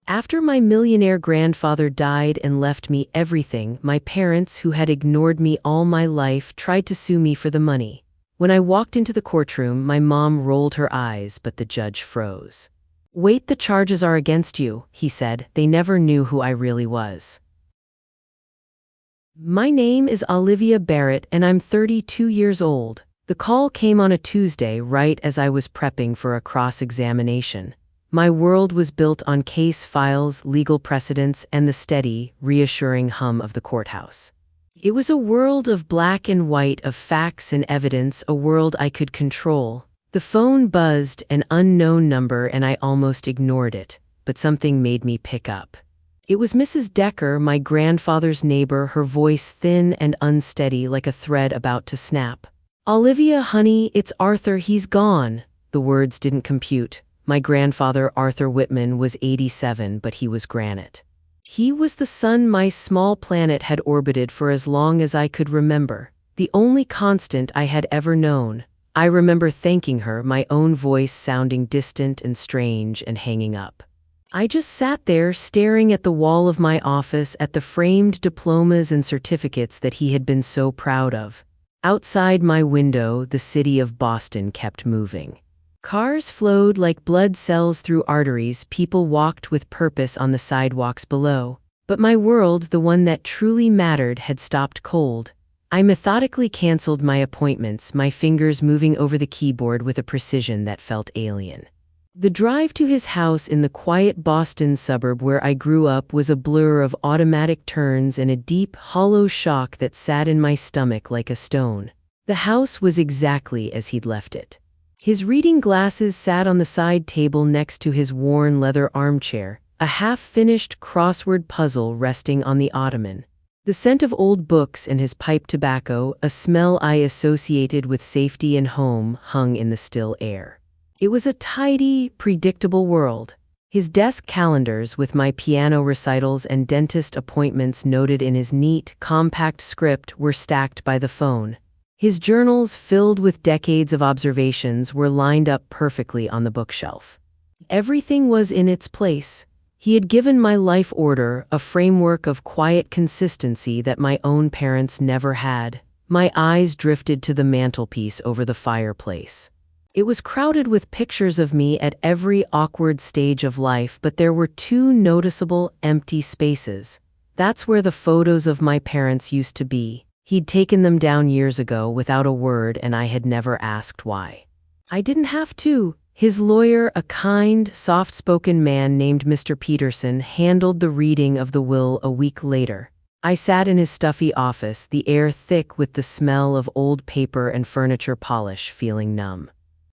After my millionaire grandfather died and left me everything, my parents, who had ignored me all my life, tried to sue me for the money. When I walked into the courtroom, my mom rolled her eyes, but the judge froze. "Wait, the charges are against you," he said. "They never knew who I really was." My name is Olivia Barrett, and I'm 32 years old. The call came on a Tuesday, right as I was prepping for a cross-examination. My world was built on case files, legal precedents, and the steady, reassuring hum of the courthouse. It was a world of black and white, of facts and evidence, a world I could control. The phone buzzed, an unknown number, and I almost ignored it, but something made me pick up. It was Mrs. Decker, my grandfather's neighbor, her voice thin and unsteady like a thread about to snap. "Olivia, honey, it's Arthur, he's gone." The words didn't compute. My grandfather, Arthur Whitman, was 87, but he was granite. He was the sun my small planet had orbited for as long as I could remember, the only constant I had ever known. I remember thanking her, my own voice sounding distant and strange, and hanging up. I just sat there staring at the wall of my office, at the framed diplomas and certificates that he had been so proud of. Outside my window, the city of Boston kept moving. Cars flowed like blood cells through arteries, people walked with purpose on the sidewalks below. But my world, the one that truly mattered, had stopped cold. I methodically canceled my appointments, my fingers moving over the keyboard with a precision that felt alien. The drive to his house in the quiet Boston suburb where I grew up was a blur of automatic turns and a deep, hollow shock that sat in my stomach like a stone. The house was exactly as he'd left it. His reading glasses sat on the side table next to his worn leather armchair, a half-finished crossword puzzle resting on the ottoman. The scent of old books and his pipe tobacco, a smell I associated with safety and home, hung in the still air. It was a tidy, predictable world. His desk calendars, with my piano recitals and dentist appointments noted in his neat, compact script, were stacked by the phone. His journals, filled with decades of observations, were lined up perfectly on the bookshelf. Everything was in its place. He had given my life order, a framework of quiet consistency that my own parents never had. My eyes drifted to the mantelpiece over the fireplace. It was crowded with pictures of me at every awkward stage of life, but there were two noticeable, empty spaces. That's where the photos of my parents used to be. He'd taken them down years ago without a word, and I had never asked why. I didn't have to. His lawyer, a kind, soft-spoken man named Mr. Peterson, handled the reading of the will a week later. I sat in his stuffy office, the air thick with the smell of old paper and furniture polish, feeling numb.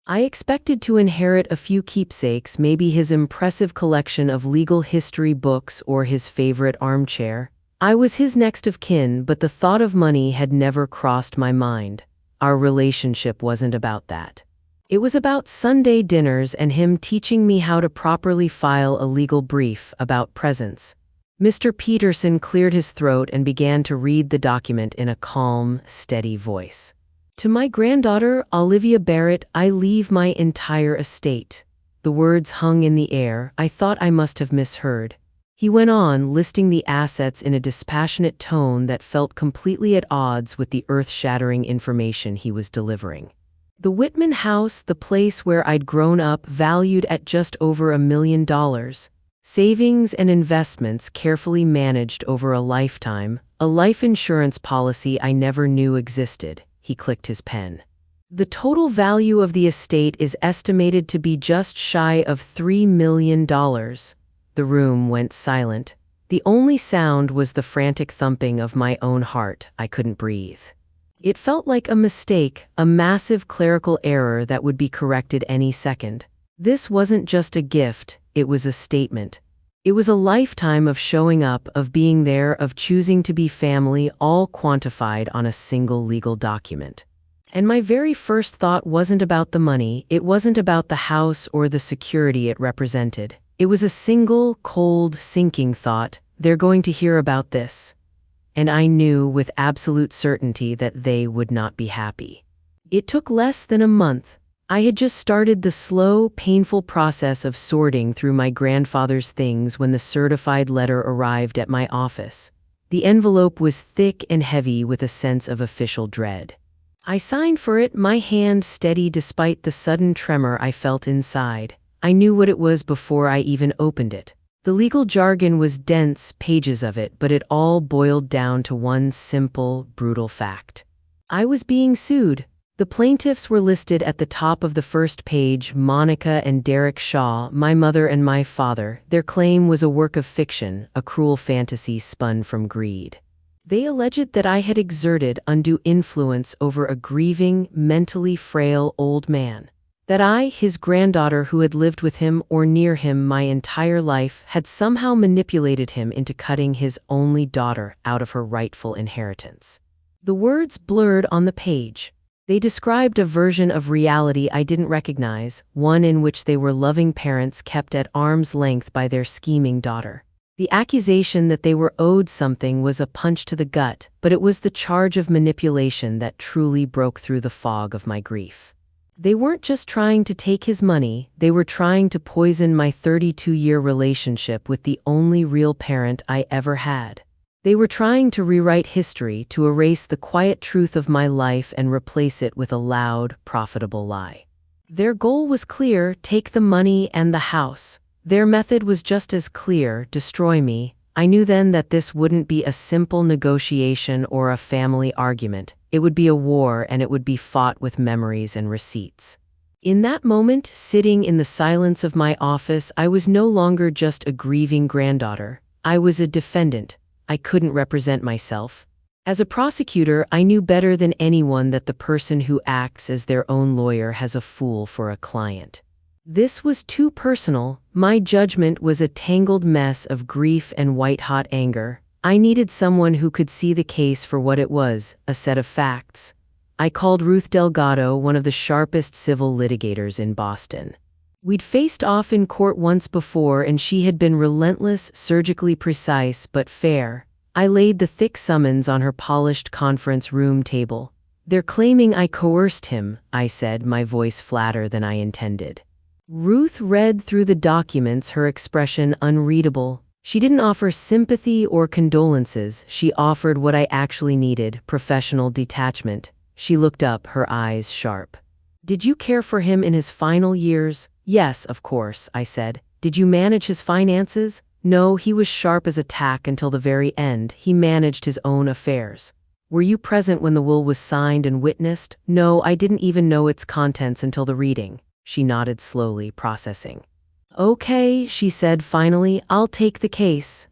I expected to inherit a few keepsakes, maybe his impressive collection of legal history books or his favorite armchair. I was his next of kin, but the thought of money had never crossed my mind. Our relationship wasn't about that. It was about Sunday dinners and him teaching me how to properly file a legal brief about presents. Mr. Peterson cleared his throat and began to read the document in a calm, steady voice. "To my granddaughter, Olivia Barrett, I leave my entire estate." The words hung in the air. I thought I must have misheard. He went on, listing the assets in a dispassionate tone that felt completely at odds with the earth-shattering information he was delivering. The Whitman house, the place where I'd grown up, valued at just over $1 million. Savings and investments carefully managed over a lifetime, a life insurance policy I never knew existed. He clicked his pen. The total value of the estate is estimated to be just shy of $3 million. The room went silent. The only sound was the frantic thumping of my own heart. I couldn't breathe. It felt like a mistake, a massive clerical error that would be corrected any second. This wasn't just a gift, it was a statement. It was a lifetime of showing up, of being there, of choosing to be family, all quantified on a single legal document. And my very first thought wasn't about the money, it wasn't about the house or the security it represented. It was a single, cold, sinking thought: they're going to hear about this. And I knew with absolute certainty that they would not be happy. It took less than a month. I had just started the slow, painful process of sorting through my grandfather's things when the certified letter arrived at my office. The envelope was thick and heavy with a sense of official dread. I signed for it, my hand steady despite the sudden tremor I felt inside. I knew what it was before I even opened it. The legal jargon was dense, pages of it, but it all boiled down to one simple, brutal fact. I was being sued. The plaintiffs were listed at the top of the first page: Monica and Derek Shaw, my mother and my father. Their claim was a work of fiction, a cruel fantasy spun from greed. They alleged that I had exerted undue influence over a grieving, mentally frail old man. That I, his granddaughter who had lived with him or near him my entire life, had somehow manipulated him into cutting his only daughter out of her rightful inheritance. The words blurred on the page. They described a version of reality I didn't recognize, one in which they were loving parents kept at arm's length by their scheming daughter. The accusation that they were owed something was a punch to the gut, but it was the charge of manipulation that truly broke through the fog of my grief. They weren't just trying to take his money, they were trying to poison my 32-year relationship with the only real parent I ever had. They were trying to rewrite history, to erase the quiet truth of my life and replace it with a loud, profitable lie. Their goal was clear: take the money and the house. Their method was just as clear: destroy me. I knew then that this wouldn't be a simple negotiation or a family argument. It would be a war, and it would be fought with memories and receipts. In that moment, sitting in the silence of my office, I was no longer just a grieving granddaughter. I was a defendant. I couldn't represent myself. As a prosecutor, I knew better than anyone that the person who acts as their own lawyer has a fool for a client. This was too personal. My judgment was a tangled mess of grief and white-hot anger. I needed someone who could see the case for what it was, a set of facts. I called Ruth Delgado, one of the sharpest civil litigators in Boston. We'd faced off in court once before, and she had been relentless, surgically precise, but fair. I laid the thick summons on her polished conference room table. "They're claiming I coerced him," I said, my voice flatter than I intended. Ruth read through the documents, her expression unreadable. She didn't offer sympathy or condolences. She offered what I actually needed: professional detachment. She looked up, her eyes sharp. "Did you care for him in his final years?" "Yes, of course," I said. "Did you manage his finances?" "No, he was sharp as a tack until the very end. He managed his own affairs." "Were you present when the will was signed and witnessed?" "No, I didn't even know its contents until the reading." She nodded slowly, processing. "Okay," she said finally, "I'll take the case."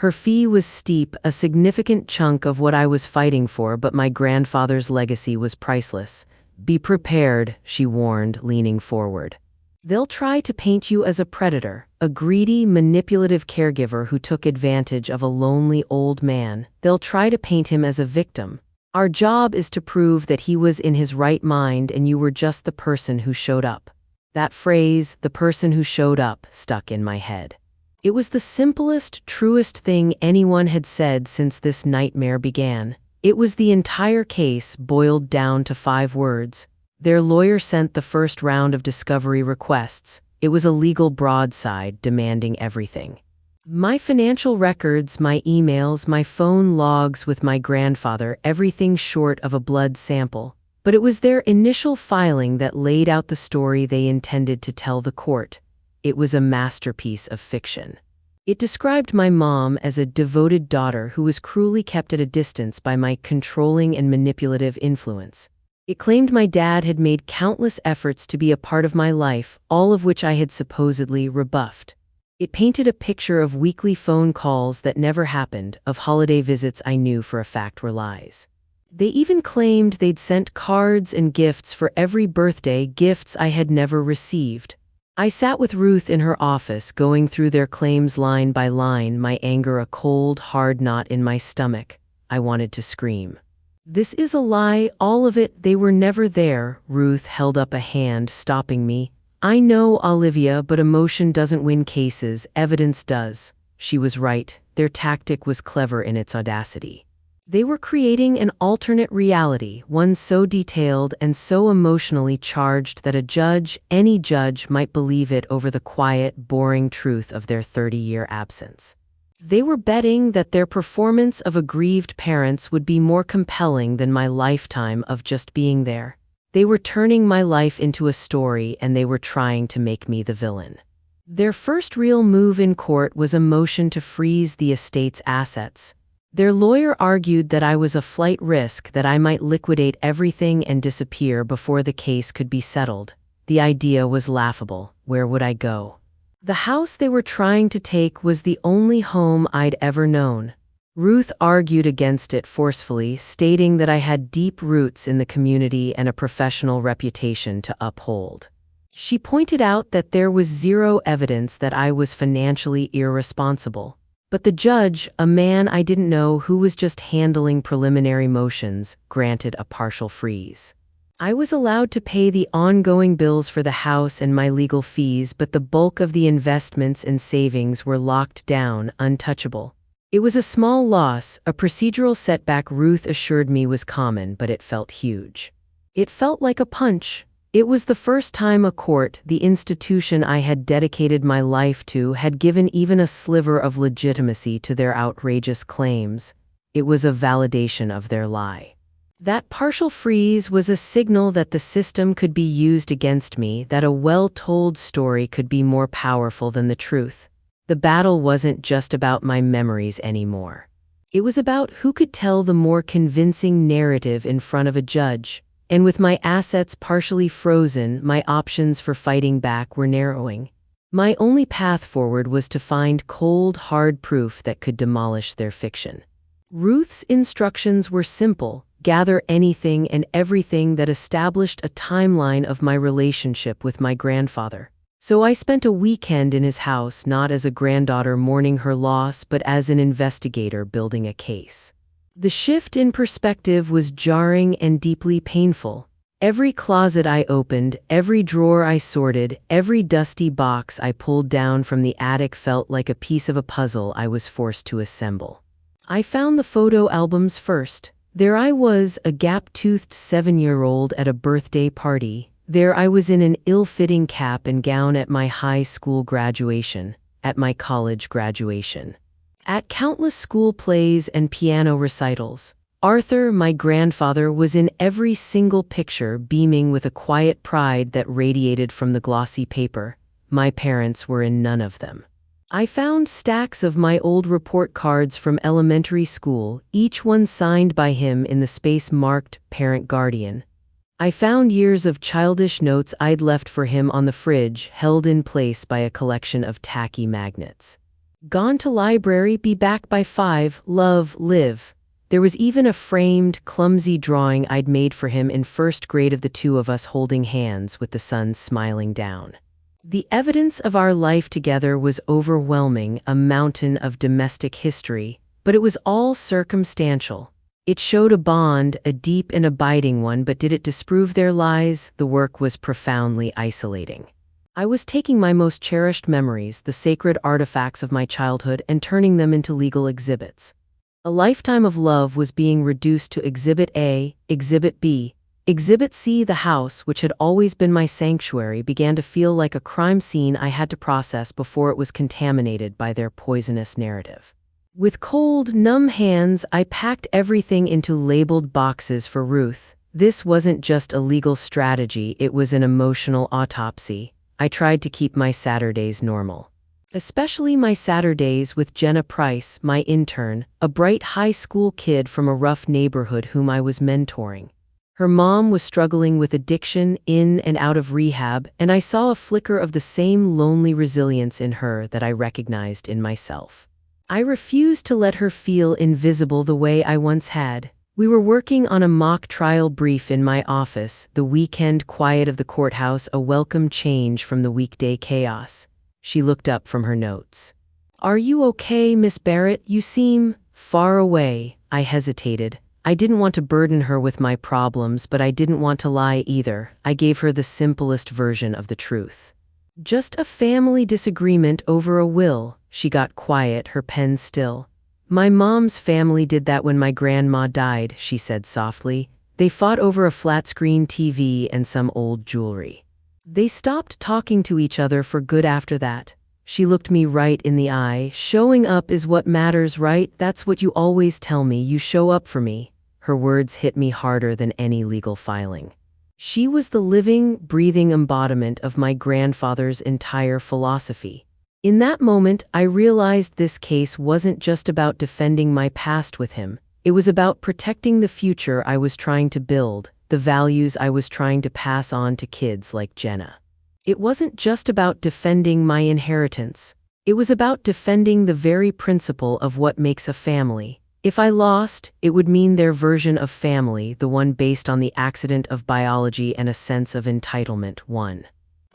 Her fee was steep, a significant chunk of what I was fighting for, but my grandfather's legacy was priceless. "Be prepared," she warned, leaning forward. "They'll try to paint you as a predator, a greedy, manipulative caregiver who took advantage of a lonely old man. They'll try to paint him as a victim. Our job is to prove that he was in his right mind and you were just the person who showed up." That phrase, "the person who showed up," stuck in my head. It was the simplest, truest thing anyone had said since this nightmare began. It was the entire case boiled down to 5 words. Their lawyer sent the first round of discovery requests. It was a legal broadside demanding everything. My financial records, my emails, my phone logs with my grandfather, everything short of a blood sample. But it was their initial filing that laid out the story they intended to tell the court. It was a masterpiece of fiction. It described my mom as a devoted daughter who was cruelly kept at a distance by my controlling and manipulative influence. It claimed my dad had made countless efforts to be a part of my life, all of which I had supposedly rebuffed. It painted a picture of weekly phone calls that never happened, of holiday visits I knew for a fact were lies. They even claimed they'd sent cards and gifts for every birthday, gifts I had never received. I sat with Ruth in her office, going through their claims line by line, my anger a cold, hard knot in my stomach. I wanted to scream. "This is a lie, all of it, they were never there." Ruth held up a hand, stopping me. "I know, Olivia, but emotion doesn't win cases, evidence does." She was right. Their tactic was clever in its audacity. They were creating an alternate reality, one so detailed and so emotionally charged that a judge, any judge, might believe it over the quiet, boring truth of their 30-year absence. They were betting that their performance of aggrieved parents would be more compelling than my lifetime of just being there. They were turning my life into a story, and they were trying to make me the villain. Their first real move in court was a motion to freeze the estate's assets. Their lawyer argued that I was a flight risk, that I might liquidate everything and disappear before the case could be settled. The idea was laughable. Where would I go? The house they were trying to take was the only home I'd ever known. Ruth argued against it forcefully, stating that I had deep roots in the community and a professional reputation to uphold. She pointed out that there was zero evidence that I was financially irresponsible. But the judge, a man I didn't know who was just handling preliminary motions, granted a partial freeze. I was allowed to pay the ongoing bills for the house and my legal fees, but the bulk of the investments and savings were locked down, untouchable. It was a small loss, a procedural setback Ruth assured me was common, but it felt huge. It felt like a punch. It was the first time a court, the institution I had dedicated my life to, had given even a sliver of legitimacy to their outrageous claims. It was a validation of their lie. That partial freeze was a signal that the system could be used against me, that a well-told story could be more powerful than the truth. The battle wasn't just about my memories anymore. It was about who could tell the more convincing narrative in front of a judge. And with my assets partially frozen, my options for fighting back were narrowing. My only path forward was to find cold, hard proof that could demolish their fiction. Ruth's instructions were simple: gather anything and everything that established a timeline of my relationship with my grandfather. So I spent a weekend in his house, not as a granddaughter mourning her loss, but as an investigator building a case. The shift in perspective was jarring and deeply painful. Every closet I opened, every drawer I sorted, every dusty box I pulled down from the attic felt like a piece of a puzzle I was forced to assemble. I found the photo albums first. There I was, a gap-toothed 7-year-old at a birthday party. There I was in an ill-fitting cap and gown at my high school graduation, at my college graduation. At countless school plays and piano recitals. Arthur, my grandfather, was in every single picture, beaming with a quiet pride that radiated from the glossy paper. My parents were in none of them. I found stacks of my old report cards from elementary school, each one signed by him in the space marked Parent Guardian. I found years of childish notes I'd left for him on the fridge, held in place by a collection of tacky magnets. Gone to library, be back by 5, love, live. There was even a framed, clumsy drawing I'd made for him in first grade of the two of us holding hands with the sun smiling down. The evidence of our life together was overwhelming, a mountain of domestic history, but it was all circumstantial. It showed a bond, a deep and abiding one, but did it disprove their lies? The work was profoundly isolating. I was taking my most cherished memories, the sacred artifacts of my childhood, and turning them into legal exhibits. A lifetime of love was being reduced to Exhibit A, Exhibit B. Exhibit C, the house, which had always been my sanctuary, began to feel like a crime scene I had to process before it was contaminated by their poisonous narrative. With cold, numb hands, I packed everything into labeled boxes for Ruth. This wasn't just a legal strategy, it was an emotional autopsy. I tried to keep my Saturdays normal. Especially my Saturdays with Jenna Price, my intern, a bright high school kid from a rough neighborhood whom I was mentoring. Her mom was struggling with addiction, in and out of rehab, and I saw a flicker of the same lonely resilience in her that I recognized in myself. I refused to let her feel invisible the way I once had. We were working on a mock trial brief in my office, the weekend quiet of the courthouse a welcome change from the weekday chaos. She looked up from her notes. "Are you okay, Miss Barrett? You seem far away." I hesitated. I didn't want to burden her with my problems, but I didn't want to lie either. I gave her the simplest version of the truth. "Just a family disagreement over a will." She got quiet, her pen still. My mom's family did that when my grandma died, she said softly. They fought over a flat-screen TV and some old jewelry. They stopped talking to each other for good after that. She looked me right in the eye. Showing up is what matters, right? That's what you always tell me. You show up for me. Her words hit me harder than any legal filing. She was the living, breathing embodiment of my grandfather's entire philosophy. In that moment, I realized this case wasn't just about defending my past with him. It was about protecting the future I was trying to build, the values I was trying to pass on to kids like Jenna. It wasn't just about defending my inheritance. It was about defending the very principle of what makes a family. If I lost, it would mean their version of family, the one based on the accident of biology and a sense of entitlement, won.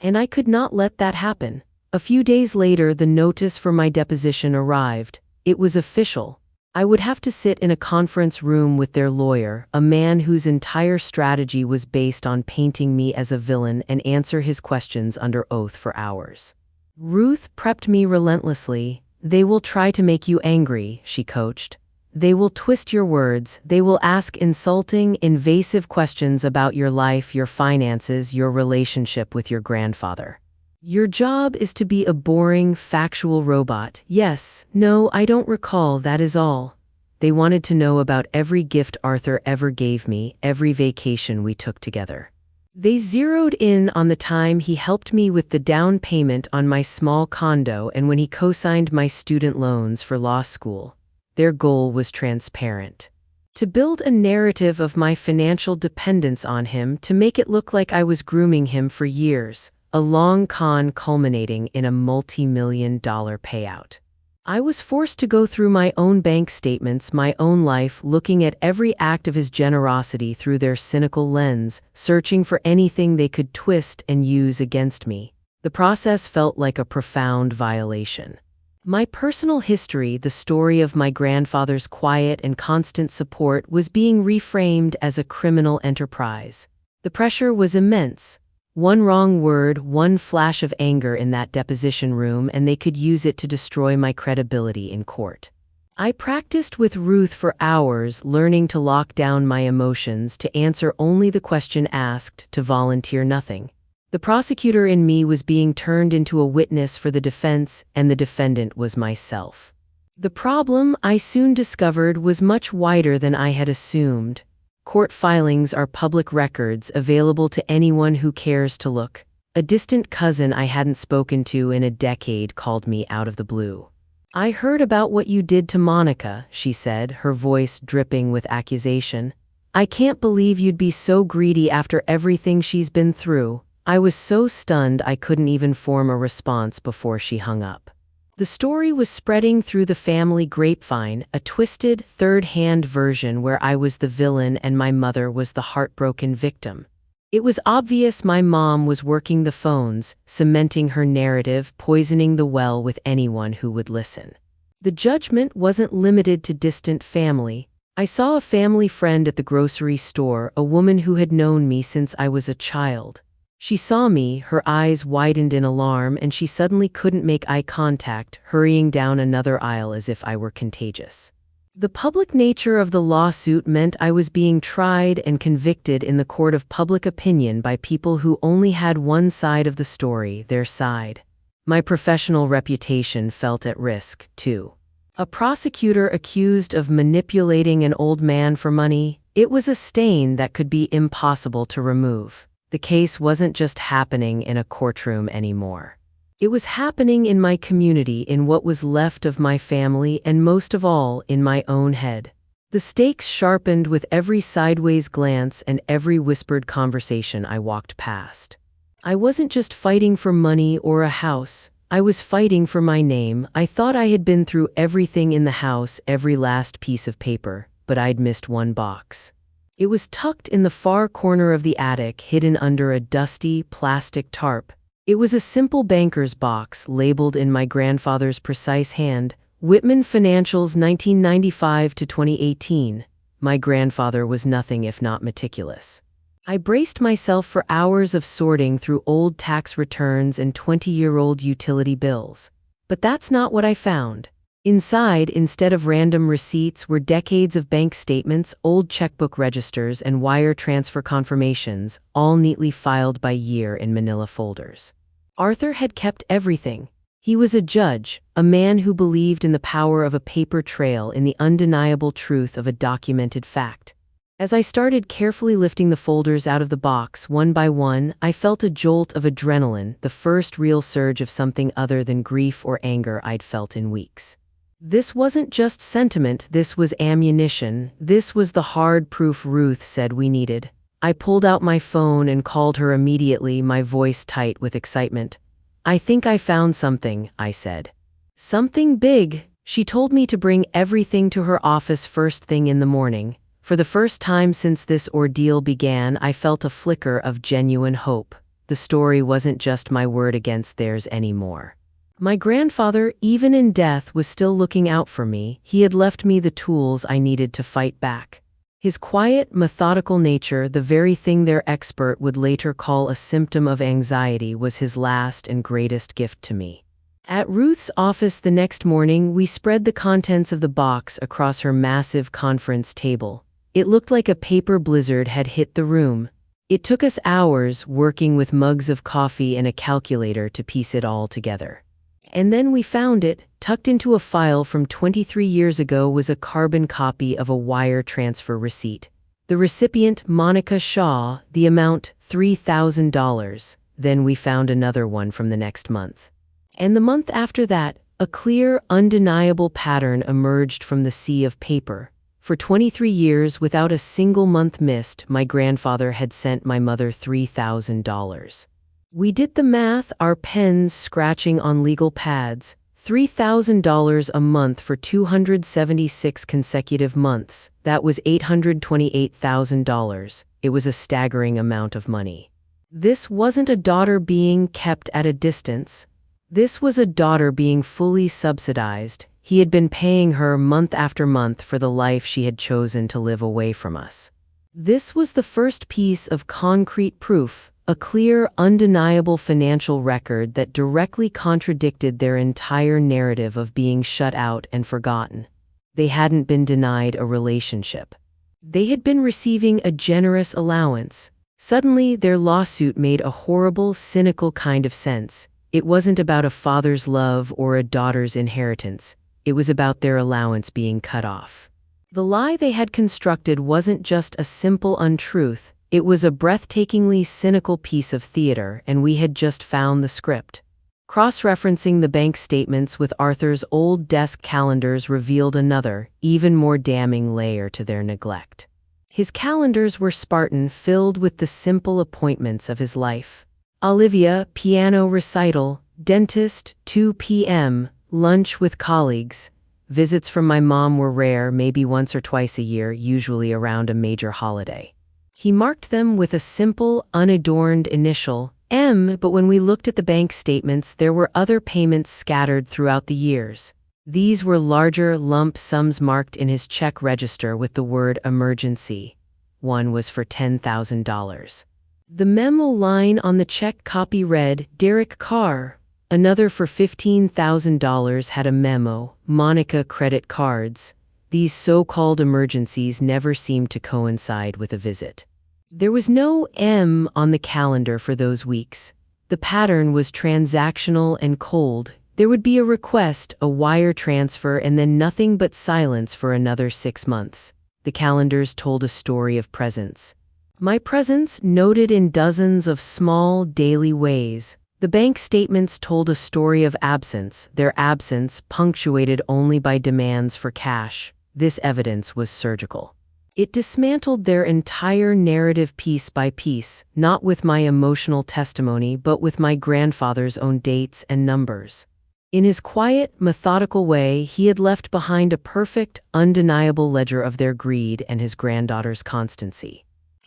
And I could not let that happen. A few days later, the notice for my deposition arrived. It was official. I would have to sit in a conference room with their lawyer, a man whose entire strategy was based on painting me as a villain, and answer his questions under oath for hours. Ruth prepped me relentlessly. They will try to make you angry, she coached. They will twist your words. They will ask insulting, invasive questions about your life, your finances, your relationship with your grandfather. Your job is to be a boring, factual robot. Yes, no, I don't recall, that is all. They wanted to know about every gift Arthur ever gave me, every vacation we took together. They zeroed in on the time he helped me with the down payment on my small condo and when he co-signed my student loans for law school. Their goal was transparent. To build a narrative of my financial dependence on him, to make it look like I was grooming him for years. A long con culminating in a multi-million-dollar payout. I was forced to go through my own bank statements, my own life, looking at every act of his generosity through their cynical lens, searching for anything they could twist and use against me. The process felt like a profound violation. My personal history, the story of my grandfather's quiet and constant support, was being reframed as a criminal enterprise. The pressure was immense. One wrong word, one flash of anger in that deposition room, and they could use it to destroy my credibility in court. I practiced with Ruth for hours, learning to lock down my emotions, to answer only the question asked, to volunteer nothing. The prosecutor in me was being turned into a witness for the defense, and the defendant was myself. The problem, I soon discovered, was much wider than I had assumed. Court filings are public records available to anyone who cares to look. A distant cousin I hadn't spoken to in a decade called me out of the blue. I heard about what you did to Monica, she said, her voice dripping with accusation. I can't believe you'd be so greedy after everything she's been through. I was so stunned I couldn't even form a response before she hung up. The story was spreading through the family grapevine, a twisted, third-hand version where I was the villain and my mother was the heartbroken victim. It was obvious my mom was working the phones, cementing her narrative, poisoning the well with anyone who would listen. The judgment wasn't limited to distant family. I saw a family friend at the grocery store, a woman who had known me since I was a child. She saw me, her eyes widened in alarm, and she suddenly couldn't make eye contact, hurrying down another aisle as if I were contagious. The public nature of the lawsuit meant I was being tried and convicted in the court of public opinion by people who only had one side of the story, their side. My professional reputation felt at risk, too. A prosecutor accused of manipulating an old man for money, it was a stain that could be impossible to remove. The case wasn't just happening in a courtroom anymore. It was happening in my community, in what was left of my family, and most of all, in my own head. The stakes sharpened with every sideways glance and every whispered conversation I walked past. I wasn't just fighting for money or a house. I was fighting for my name. I thought I had been through everything in the house, every last piece of paper, but I'd missed one box. It was tucked in the far corner of the attic, hidden under a dusty, plastic tarp. It was a simple banker's box, labeled in my grandfather's precise hand, Whitman Financials 1995 to 2018. My grandfather was nothing if not meticulous. I braced myself for hours of sorting through old tax returns and 20-year-old utility bills. But that's not what I found. Inside, instead of random receipts, were decades of bank statements, old checkbook registers, and wire transfer confirmations, all neatly filed by year in manila folders. Arthur had kept everything. He was a judge, a man who believed in the power of a paper trail, in the undeniable truth of a documented fact. As I started carefully lifting the folders out of the box one by one, I felt a jolt of adrenaline, the first real surge of something other than grief or anger I'd felt in weeks. This wasn't just sentiment, this was ammunition. This was the hard proof Ruth said we needed. I pulled out my phone and called her immediately, my voice tight with excitement. "I think I found something," I said. "Something big." She told me to bring everything to her office first thing in the morning. For the first time since this ordeal began, I felt a flicker of genuine hope. The story wasn't just my word against theirs anymore. My grandfather, even in death, was still looking out for me. He had left me the tools I needed to fight back. His quiet, methodical nature, the very thing their expert would later call a symptom of anxiety, was his last and greatest gift to me. At Ruth's office the next morning, we spread the contents of the box across her massive conference table. It looked like a paper blizzard had hit the room. It took us hours, working with mugs of coffee and a calculator, to piece it all together. And then we found it. Tucked into a file from 23 years ago was a carbon copy of a wire transfer receipt. The recipient, Monica Shaw, the amount $3,000. Then we found another one from the next month. And the month after that, a clear, undeniable pattern emerged from the sea of paper. For 23 years, without a single month missed, my grandfather had sent my mother $3,000. We did the math, our pens scratching on legal pads. $3,000 a month for 276 consecutive months. That was $828,000. It was a staggering amount of money. This wasn't a daughter being kept at a distance. This was a daughter being fully subsidized. He had been paying her month after month for the life she had chosen to live away from us. This was the first piece of concrete proof. A clear, undeniable financial record that directly contradicted their entire narrative of being shut out and forgotten. They hadn't been denied a relationship. They had been receiving a generous allowance. Suddenly, their lawsuit made a horrible, cynical kind of sense. It wasn't about a father's love or a daughter's inheritance. It was about their allowance being cut off. The lie they had constructed wasn't just a simple untruth. It was a breathtakingly cynical piece of theater, and we had just found the script. Cross-referencing the bank statements with Arthur's old desk calendars revealed another, even more damning layer to their neglect. His calendars were Spartan, filled with the simple appointments of his life. Olivia, piano recital; dentist, 2 p.m., lunch with colleagues. Visits from my mom were rare, maybe once or twice a year, usually around a major holiday. He marked them with a simple, unadorned initial, M, but when we looked at the bank statements, there were other payments scattered throughout the years. These were larger lump sums marked in his check register with the word emergency. One was for $10,000. The memo line on the check copy read, Derek Carr. Another for $15,000 had a memo, Monica credit cards. These so-called emergencies never seemed to coincide with a visit. There was no M on the calendar for those weeks. The pattern was transactional and cold. There would be a request, a wire transfer, and then nothing but silence for another 6 months. The calendars told a story of presence. My presence, noted in dozens of small, daily ways. The bank statements told a story of absence, their absence punctuated only by demands for cash. This evidence was surgical. It dismantled their entire narrative piece by piece, not with my emotional testimony but with my grandfather's own dates and numbers. In his quiet, methodical way, he had left behind a perfect, undeniable ledger of their greed and his granddaughter's constancy.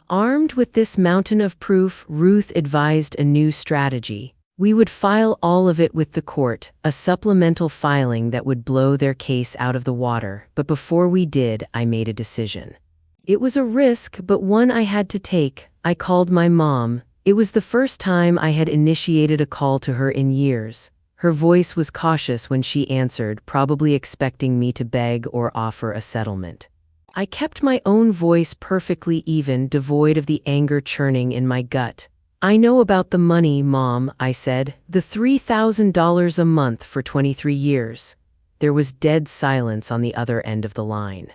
Armed with this mountain of proof, Ruth advised a new strategy. We would file all of it with the court, a supplemental filing that would blow their case out of the water. But before we did, I made a decision. It was a risk, but one I had to take. I called my mom. It was the first time I had initiated a call to her in years. Her voice was cautious when she answered, probably expecting me to beg or offer a settlement. I kept my own voice perfectly even, devoid of the anger churning in my gut. "I know about the money, Mom," I said. "The $3,000 a month for 23 years. There was dead silence on the other end of the line.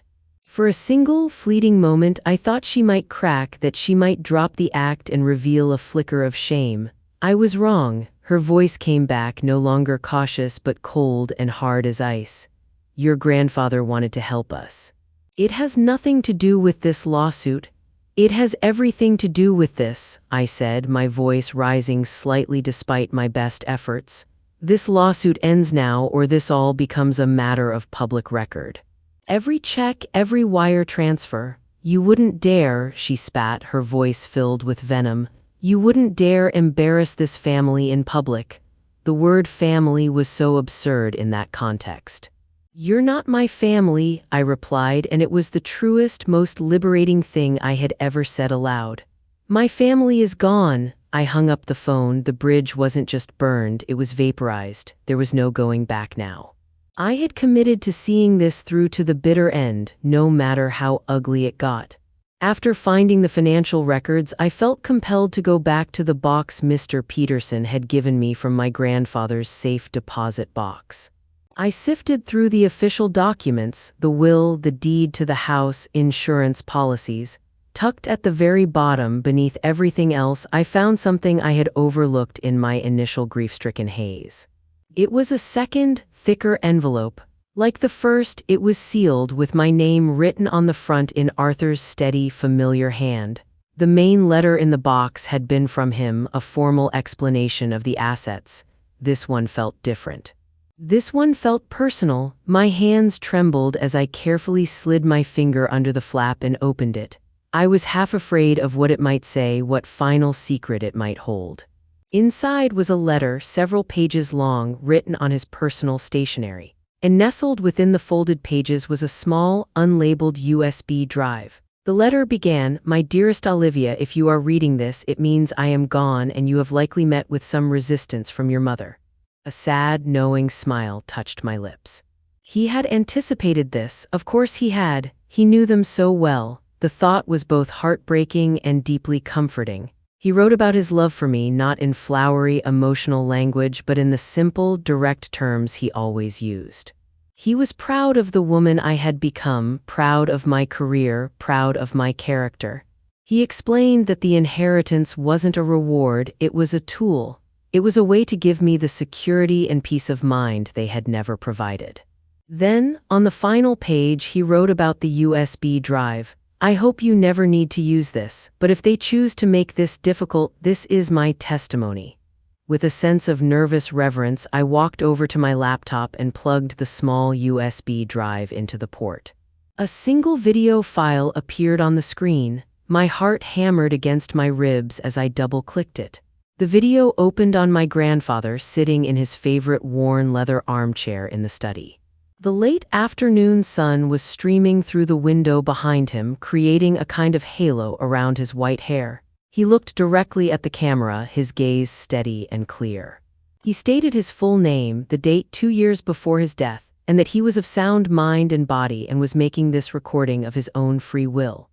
For a single, fleeting moment, I thought she might crack, that she might drop the act and reveal a flicker of shame. I was wrong. Her voice came back, no longer cautious but cold and hard as ice. "Your grandfather wanted to help us. It has nothing to do with this lawsuit." "It has everything to do with this," I said, my voice rising slightly despite my best efforts. "This lawsuit ends now, or this all becomes a matter of public record. Every check, every wire transfer. You wouldn't dare," she spat, her voice filled with venom. "You wouldn't dare embarrass this family in public." The word family was so absurd in that context. "You're not my family," I replied, and it was the truest, most liberating thing I had ever said aloud. "My family is gone." I hung up the phone. The bridge wasn't just burned, it was vaporized. There was no going back now. I had committed to seeing this through to the bitter end, no matter how ugly it got. After finding the financial records, I felt compelled to go back to the box Mr. Peterson had given me from my grandfather's safe deposit box. I sifted through the official documents, the will, the deed to the house, insurance policies. Tucked at the very bottom, beneath everything else, I found something I had overlooked in my initial grief-stricken haze. It was a second, thicker envelope. Like the first, it was sealed with my name written on the front in Arthur's steady, familiar hand. The main letter in the box had been from him, a formal explanation of the assets. This one felt different. This one felt personal. My hands trembled as I carefully slid my finger under the flap and opened it. I was half afraid of what it might say, what final secret it might hold. Inside was a letter, several pages long, written on his personal stationery. And nestled within the folded pages was a small, unlabeled USB drive. The letter began, "My dearest Olivia, if you are reading this, it means I am gone and you have likely met with some resistance from your mother." A sad, knowing smile touched my lips. He had anticipated this, of course he had. He knew them so well. The thought was both heartbreaking and deeply comforting. He wrote about his love for me, not in flowery, emotional language, but in the simple, direct terms he always used. He was proud of the woman I had become, proud of my career, proud of my character. He explained that the inheritance wasn't a reward, it was a tool. It was a way to give me the security and peace of mind they had never provided. Then, on the final page, he wrote about the USB drive. "I hope you never need to use this, but if they choose to make this difficult, this is my testimony." With a sense of nervous reverence, I walked over to my laptop and plugged the small USB drive into the port. A single video file appeared on the screen. My heart hammered against my ribs as I double-clicked it. The video opened on my grandfather sitting in his favorite worn leather armchair in the study. The late afternoon sun was streaming through the window behind him, creating a kind of halo around his white hair. He looked directly at the camera, his gaze steady and clear. He stated his full name, the date 2 years before his death, and that he was of sound mind and body and was making this recording of his own free will.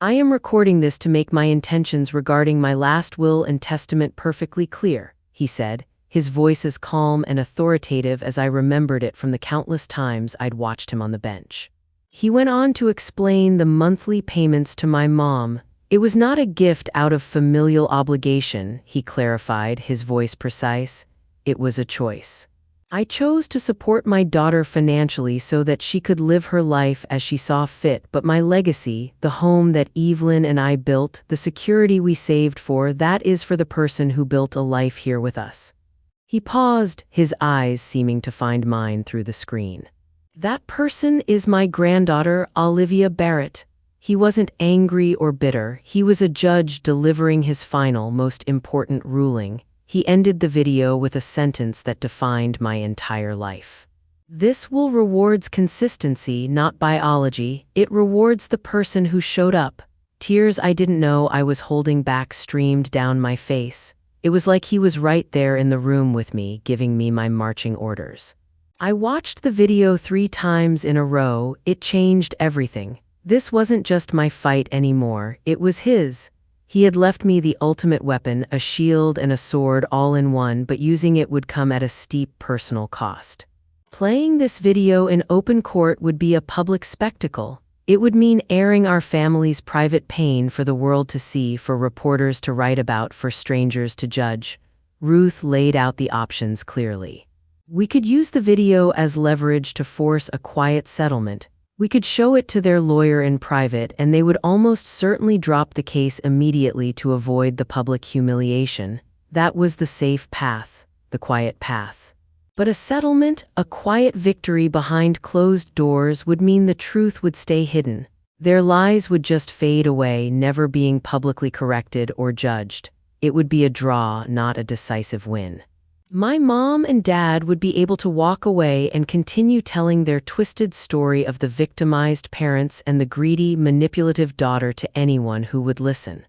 "I am recording this to make my intentions regarding my last will and testament perfectly clear," he said, his voice as calm and authoritative as I remembered it from the countless times I'd watched him on the bench. He went on to explain the monthly payments to my mom. "It was not a gift out of familial obligation," he clarified, his voice precise. "It was a choice. I chose to support my daughter financially so that she could live her life as she saw fit, but my legacy, the home that Evelyn and I built, the security we saved for, that is for the person who built a life here with us." He paused, his eyes seeming to find mine through the screen. "That person is my granddaughter, Olivia Barrett." He wasn't angry or bitter. He was a judge delivering his final, most important ruling. He ended the video with a sentence that defined my entire life. "This will rewards consistency, not biology. It rewards the person who showed up." Tears I didn't know I was holding back streamed down my face. It was like he was right there in the room with me, giving me my marching orders. I watched the video 3 times in a row. It changed everything. This wasn't just my fight anymore, it was his. He had left me the ultimate weapon, a shield and a sword all in one, but using it would come at a steep personal cost. Playing this video in open court would be a public spectacle. It would mean airing our family's private pain for the world to see, for reporters to write about, for strangers to judge. Ruth laid out the options clearly. We could use the video as leverage to force a quiet settlement. We could show it to their lawyer in private, and they would almost certainly drop the case immediately to avoid the public humiliation. That was the safe path, the quiet path. But a settlement, a quiet victory behind closed doors, would mean the truth would stay hidden. Their lies would just fade away, never being publicly corrected or judged. It would be a draw, not a decisive win. My mom and dad would be able to walk away and continue telling their twisted story of the victimized parents and the greedy, manipulative daughter to anyone who would listen.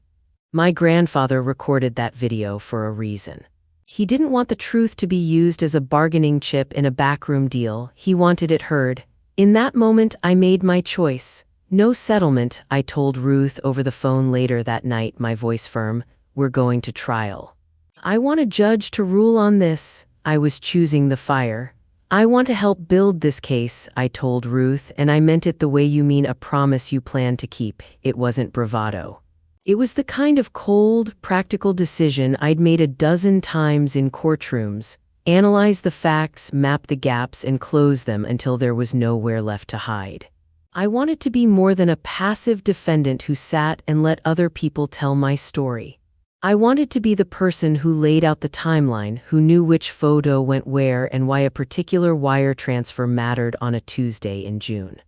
My grandfather recorded that video for a reason. He didn't want the truth to be used as a bargaining chip in a backroom deal. He wanted it heard. In that moment, I made my choice. No settlement, I told Ruth over the phone later that night, my voice firm. We're going to trial. I want a judge to rule on this. I was choosing the fire. I want to help build this case, I told Ruth, and I meant it the way you mean a promise you plan to keep. It wasn't bravado. It was the kind of cold, practical decision I'd made a dozen times in courtrooms. Analyze the facts, map the gaps, and close them until there was nowhere left to hide. I wanted to be more than a passive defendant who sat and let other people tell my story. I wanted to be the person who laid out the timeline, who knew which photo went where and why a particular wire transfer mattered on a Tuesday in June.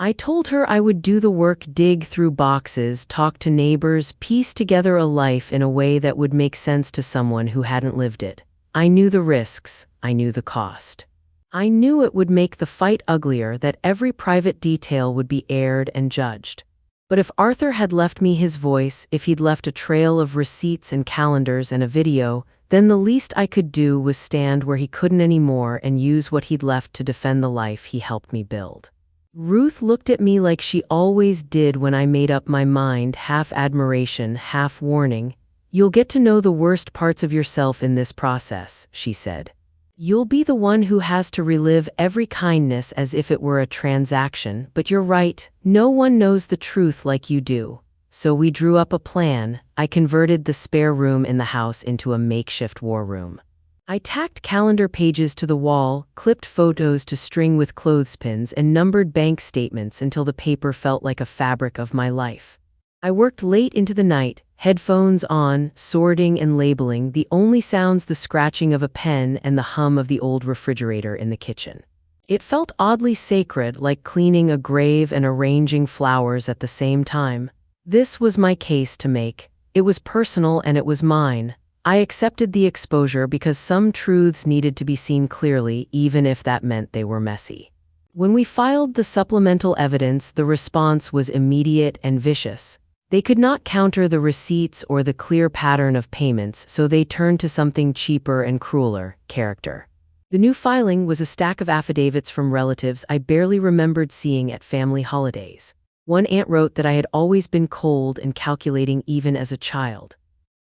I told her I would do the work, dig through boxes, talk to neighbors, piece together a life in a way that would make sense to someone who hadn't lived it. I knew the risks, I knew the cost. I knew it would make the fight uglier, that every private detail would be aired and judged. But if Arthur had left me his voice, if he'd left a trail of receipts and calendars and a video, then the least I could do was stand where he couldn't anymore and use what he'd left to defend the life he helped me build. Ruth looked at me like she always did when I made up my mind, half admiration, half warning. You'll get to know the worst parts of yourself in this process, she said. You'll be the one who has to relive every kindness as if it were a transaction, but you're right, no one knows the truth like you do. So we drew up a plan. I converted the spare room in the house into a makeshift war room. I tacked calendar pages to the wall, clipped photos to string with clothespins, and numbered bank statements until the paper felt like a fabric of my life. I worked late into the night, headphones on, sorting and labeling, the only sounds the scratching of a pen and the hum of the old refrigerator in the kitchen. It felt oddly sacred, like cleaning a grave and arranging flowers at the same time. This was my case to make. It was personal and it was mine. I accepted the exposure because some truths needed to be seen clearly, even if that meant they were messy. When we filed the supplemental evidence, the response was immediate and vicious. They could not counter the receipts or the clear pattern of payments, so they turned to something cheaper and crueler: character. The new filing was a stack of affidavits from relatives I barely remembered seeing at family holidays. One aunt wrote that I had always been cold and calculating even as a child.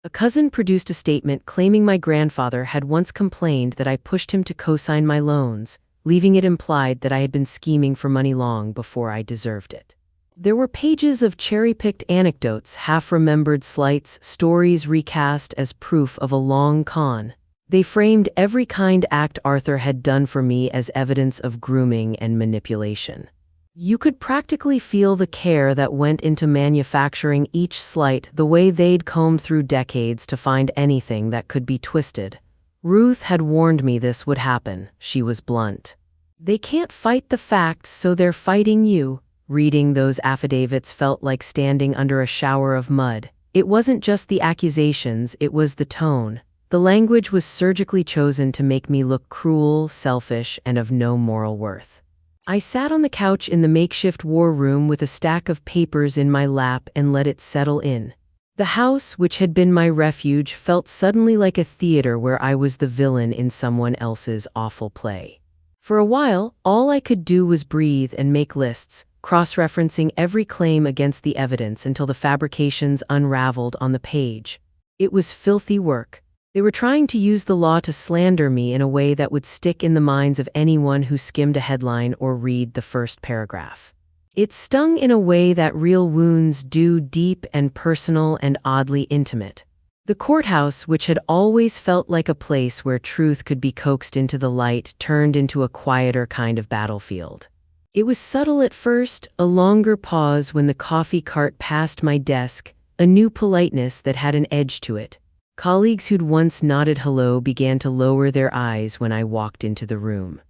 A cousin produced a statement claiming my grandfather had once complained that I pushed him to co-sign my loans, leaving it implied that I had been scheming for money long before I deserved it. There were pages of cherry-picked anecdotes, half-remembered slights, stories recast as proof of a long con. They framed every kind act Arthur had done for me as evidence of grooming and manipulation. You could practically feel the care that went into manufacturing each slight, the way they'd combed through decades to find anything that could be twisted. Ruth had warned me this would happen. She was blunt. They can't fight the facts, so they're fighting you. Reading those affidavits felt like standing under a shower of mud. It wasn't just the accusations, it was the tone. The language was surgically chosen to make me look cruel, selfish, and of no moral worth. I sat on the couch in the makeshift war room with a stack of papers in my lap and let it settle in. The house, which had been my refuge, felt suddenly like a theater where I was the villain in someone else's awful play. For a while, all I could do was breathe and make lists, cross-referencing every claim against the evidence until the fabrications unraveled on the page. It was filthy work. They were trying to use the law to slander me in a way that would stick in the minds of anyone who skimmed a headline or read the first paragraph. It stung in a way that real wounds do, deep and personal and oddly intimate. The courthouse, which had always felt like a place where truth could be coaxed into the light, turned into a quieter kind of battlefield. It was subtle at first, a longer pause when the coffee cart passed my desk, a new politeness that had an edge to it. Colleagues who'd once nodded hello began to lower their eyes when I walked into the room.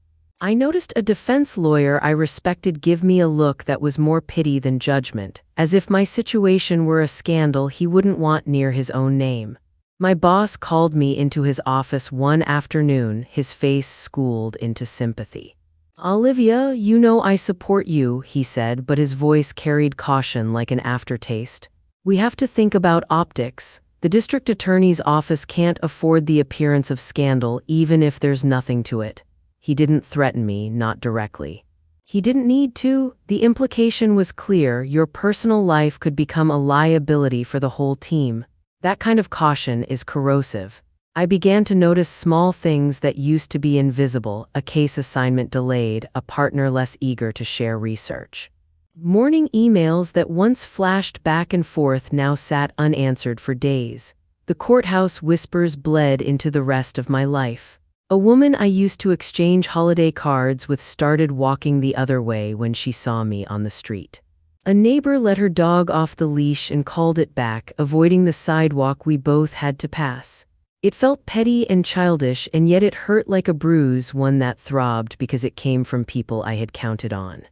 I noticed a defense lawyer I respected give me a look that was more pity than judgment, as if my situation were a scandal he wouldn't want near his own name. My boss called me into his office one afternoon, his face schooled into sympathy. "Olivia, you know I support you," he said, but his voice carried caution like an aftertaste. "We have to think about optics. The district attorney's office can't afford the appearance of scandal even if there's nothing to it." He didn't threaten me, not directly. He didn't need to. The implication was clear: your personal life could become a liability for the whole team. That kind of caution is corrosive. I began to notice small things that used to be invisible: a case assignment delayed, a partner less eager to share research. Morning emails that once flashed back and forth now sat unanswered for days. The courthouse whispers bled into the rest of my life. A woman I used to exchange holiday cards with started walking the other way when she saw me on the street. A neighbor let her dog off the leash and called it back, avoiding the sidewalk we both had to pass. It felt petty and childish, and yet it hurt like a bruise, one that throbbed because it came from people I had counted on.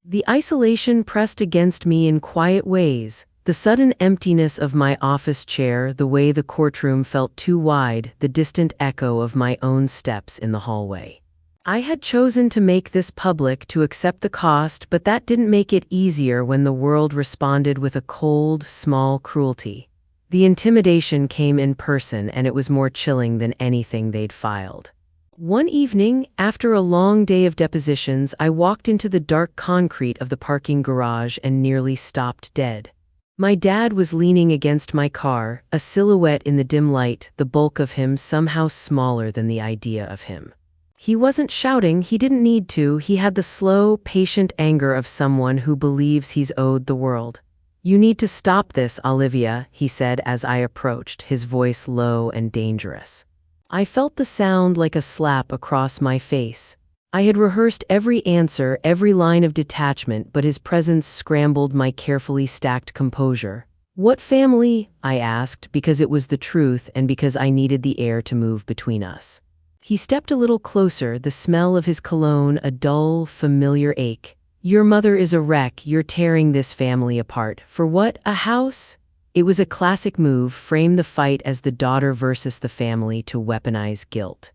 The isolation pressed against me in quiet ways. The sudden emptiness of my office chair, the way the courtroom felt too wide, the distant echo of my own steps in the hallway. I had chosen to make this public, to accept the cost, but that didn't make it easier when the world responded with a cold, small cruelty. The intimidation came in person, and it was more chilling than anything they'd filed. One evening, after a long day of depositions, I walked into the dark concrete of the parking garage and nearly stopped dead. My dad was leaning against my car, a silhouette in the dim light, the bulk of him somehow smaller than the idea of him. He wasn't shouting, he didn't need to. He had the slow, patient anger of someone who believes he's owed the world. "You need to stop this, Olivia," he said as I approached, his voice low and dangerous. I felt the sound like a slap across my face. I had rehearsed every answer, every line of detachment, but his presence scrambled my carefully stacked composure. "What family?" I asked, because it was the truth and because I needed the air to move between us. He stepped a little closer, the smell of his cologne a dull, familiar ache. "Your mother is a wreck. You're tearing this family apart. For what? A house?" It was a classic move: frame the fight as the daughter versus the family to weaponize guilt.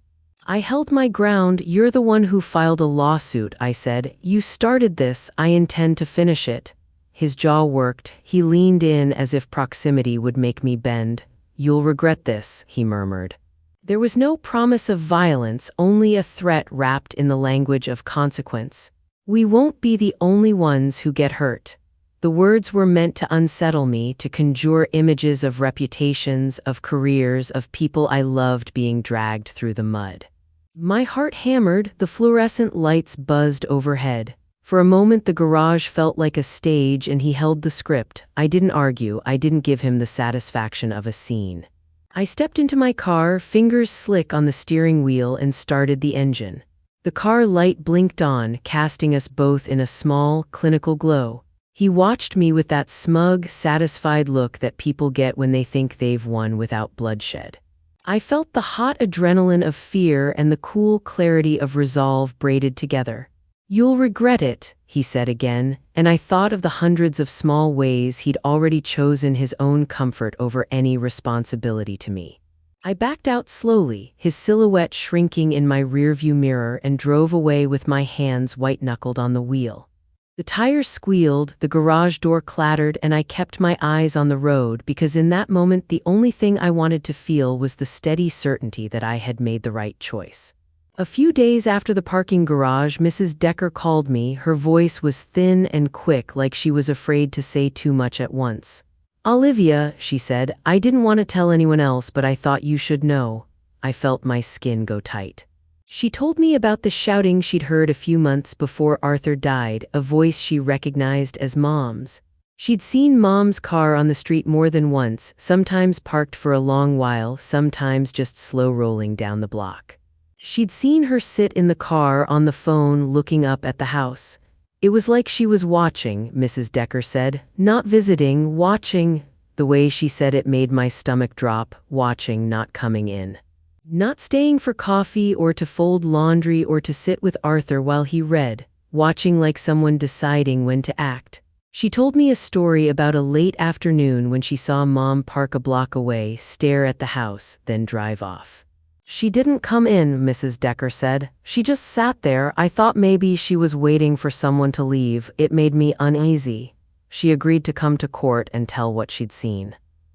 I held my ground. "You're the one who filed a lawsuit," I said. "You started this. I intend to finish it." His jaw worked. He leaned in as if proximity would make me bend. "You'll regret this," he murmured. There was no promise of violence, only a threat wrapped in the language of consequence. "We won't be the only ones who get hurt." The words were meant to unsettle me, to conjure images of reputations, of careers, of people I loved being dragged through the mud. My heart hammered. The fluorescent lights buzzed overhead. For a moment the garage felt like a stage, and he held the script. I didn't argue. I didn't give him the satisfaction of a scene. I stepped into my car, fingers slick on the steering wheel, and started the engine. The car light blinked on, casting us both in a small, clinical glow. He watched me with that smug, satisfied look that people get when they think they've won without bloodshed. I felt the hot adrenaline of fear and the cool clarity of resolve braided together. "You'll regret it," he said again, and I thought of the hundreds of small ways he'd already chosen his own comfort over any responsibility to me. I backed out slowly, his silhouette shrinking in my rearview mirror, and drove away with my hands white-knuckled on the wheel. The tires squealed, the garage door clattered, and I kept my eyes on the road because in that moment the only thing I wanted to feel was the steady certainty that I had made the right choice. A few days after the parking garage, Mrs. Decker called me. Her voice was thin and quick, like she was afraid to say too much at once. "Olivia," she said, "I didn't want to tell anyone else, but I thought you should know." I felt my skin go tight. She told me about the shouting she'd heard a few months before Arthur died, a voice she recognized as Mom's. She'd seen Mom's car on the street more than once, sometimes parked for a long while, sometimes just slow rolling down the block. She'd seen her sit in the car on the phone looking up at the house. It was like she was watching, Mrs. Decker said. Not visiting, watching. The way she said it made my stomach drop, watching, not coming in. Not staying for coffee or to fold laundry or to sit with Arthur while he read, watching like someone deciding when to act. She told me a story about a late afternoon when she saw Mom park a block away, stare at the house, then drive off. "She didn't come in," Mrs. Decker said. "She just sat there. I thought maybe she was waiting for someone to leave. It made me uneasy." She agreed to come to court and tell what she'd seen.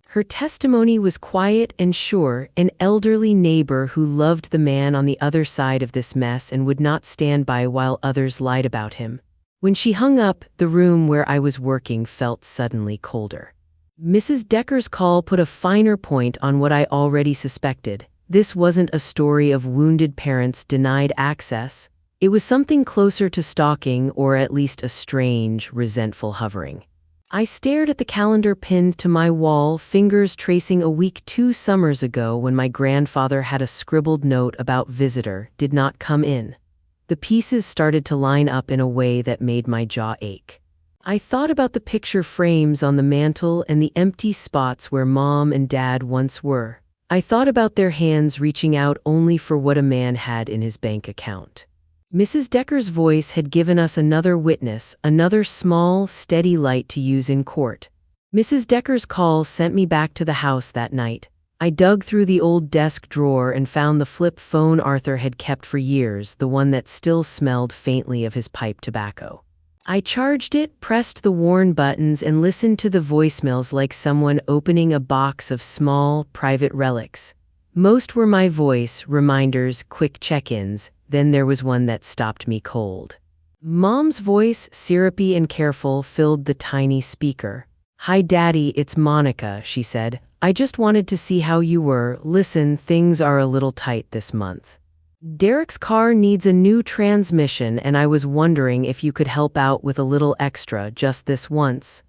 Her testimony was quiet and sure, an elderly neighbor who loved the man on the other side of this mess and would not stand by while others lied about him. When she hung up, the room where I was working felt suddenly colder. Mrs. Decker's call put a finer point on what I already suspected. This wasn't a story of wounded parents denied access. It was something closer to stalking, or at least a strange, resentful hovering. I stared at the calendar pinned to my wall, fingers tracing a week 2 summers ago when my grandfather had a scribbled note about visitor, did not come in. The pieces started to line up in a way that made my jaw ache. I thought about the picture frames on the mantel and the empty spots where Mom and Dad once were. I thought about their hands reaching out only for what a man had in his bank account. Mrs. Decker's voice had given us another witness, another small, steady light to use in court. Mrs. Decker's call sent me back to the house that night. I dug through the old desk drawer and found the flip phone Arthur had kept for years, the one that still smelled faintly of his pipe tobacco. I charged it, pressed the worn buttons, and listened to the voicemails like someone opening a box of small, private relics. Most were my voice, reminders, quick check-ins. Then there was one that stopped me cold. Mom's voice, syrupy and careful, filled the tiny speaker. "Hi Daddy, it's Monica," she said. "I just wanted to see how you were. Listen, things are a little tight this month. Derek's car needs a new transmission and I was wondering if you could help out with a little extra just this once."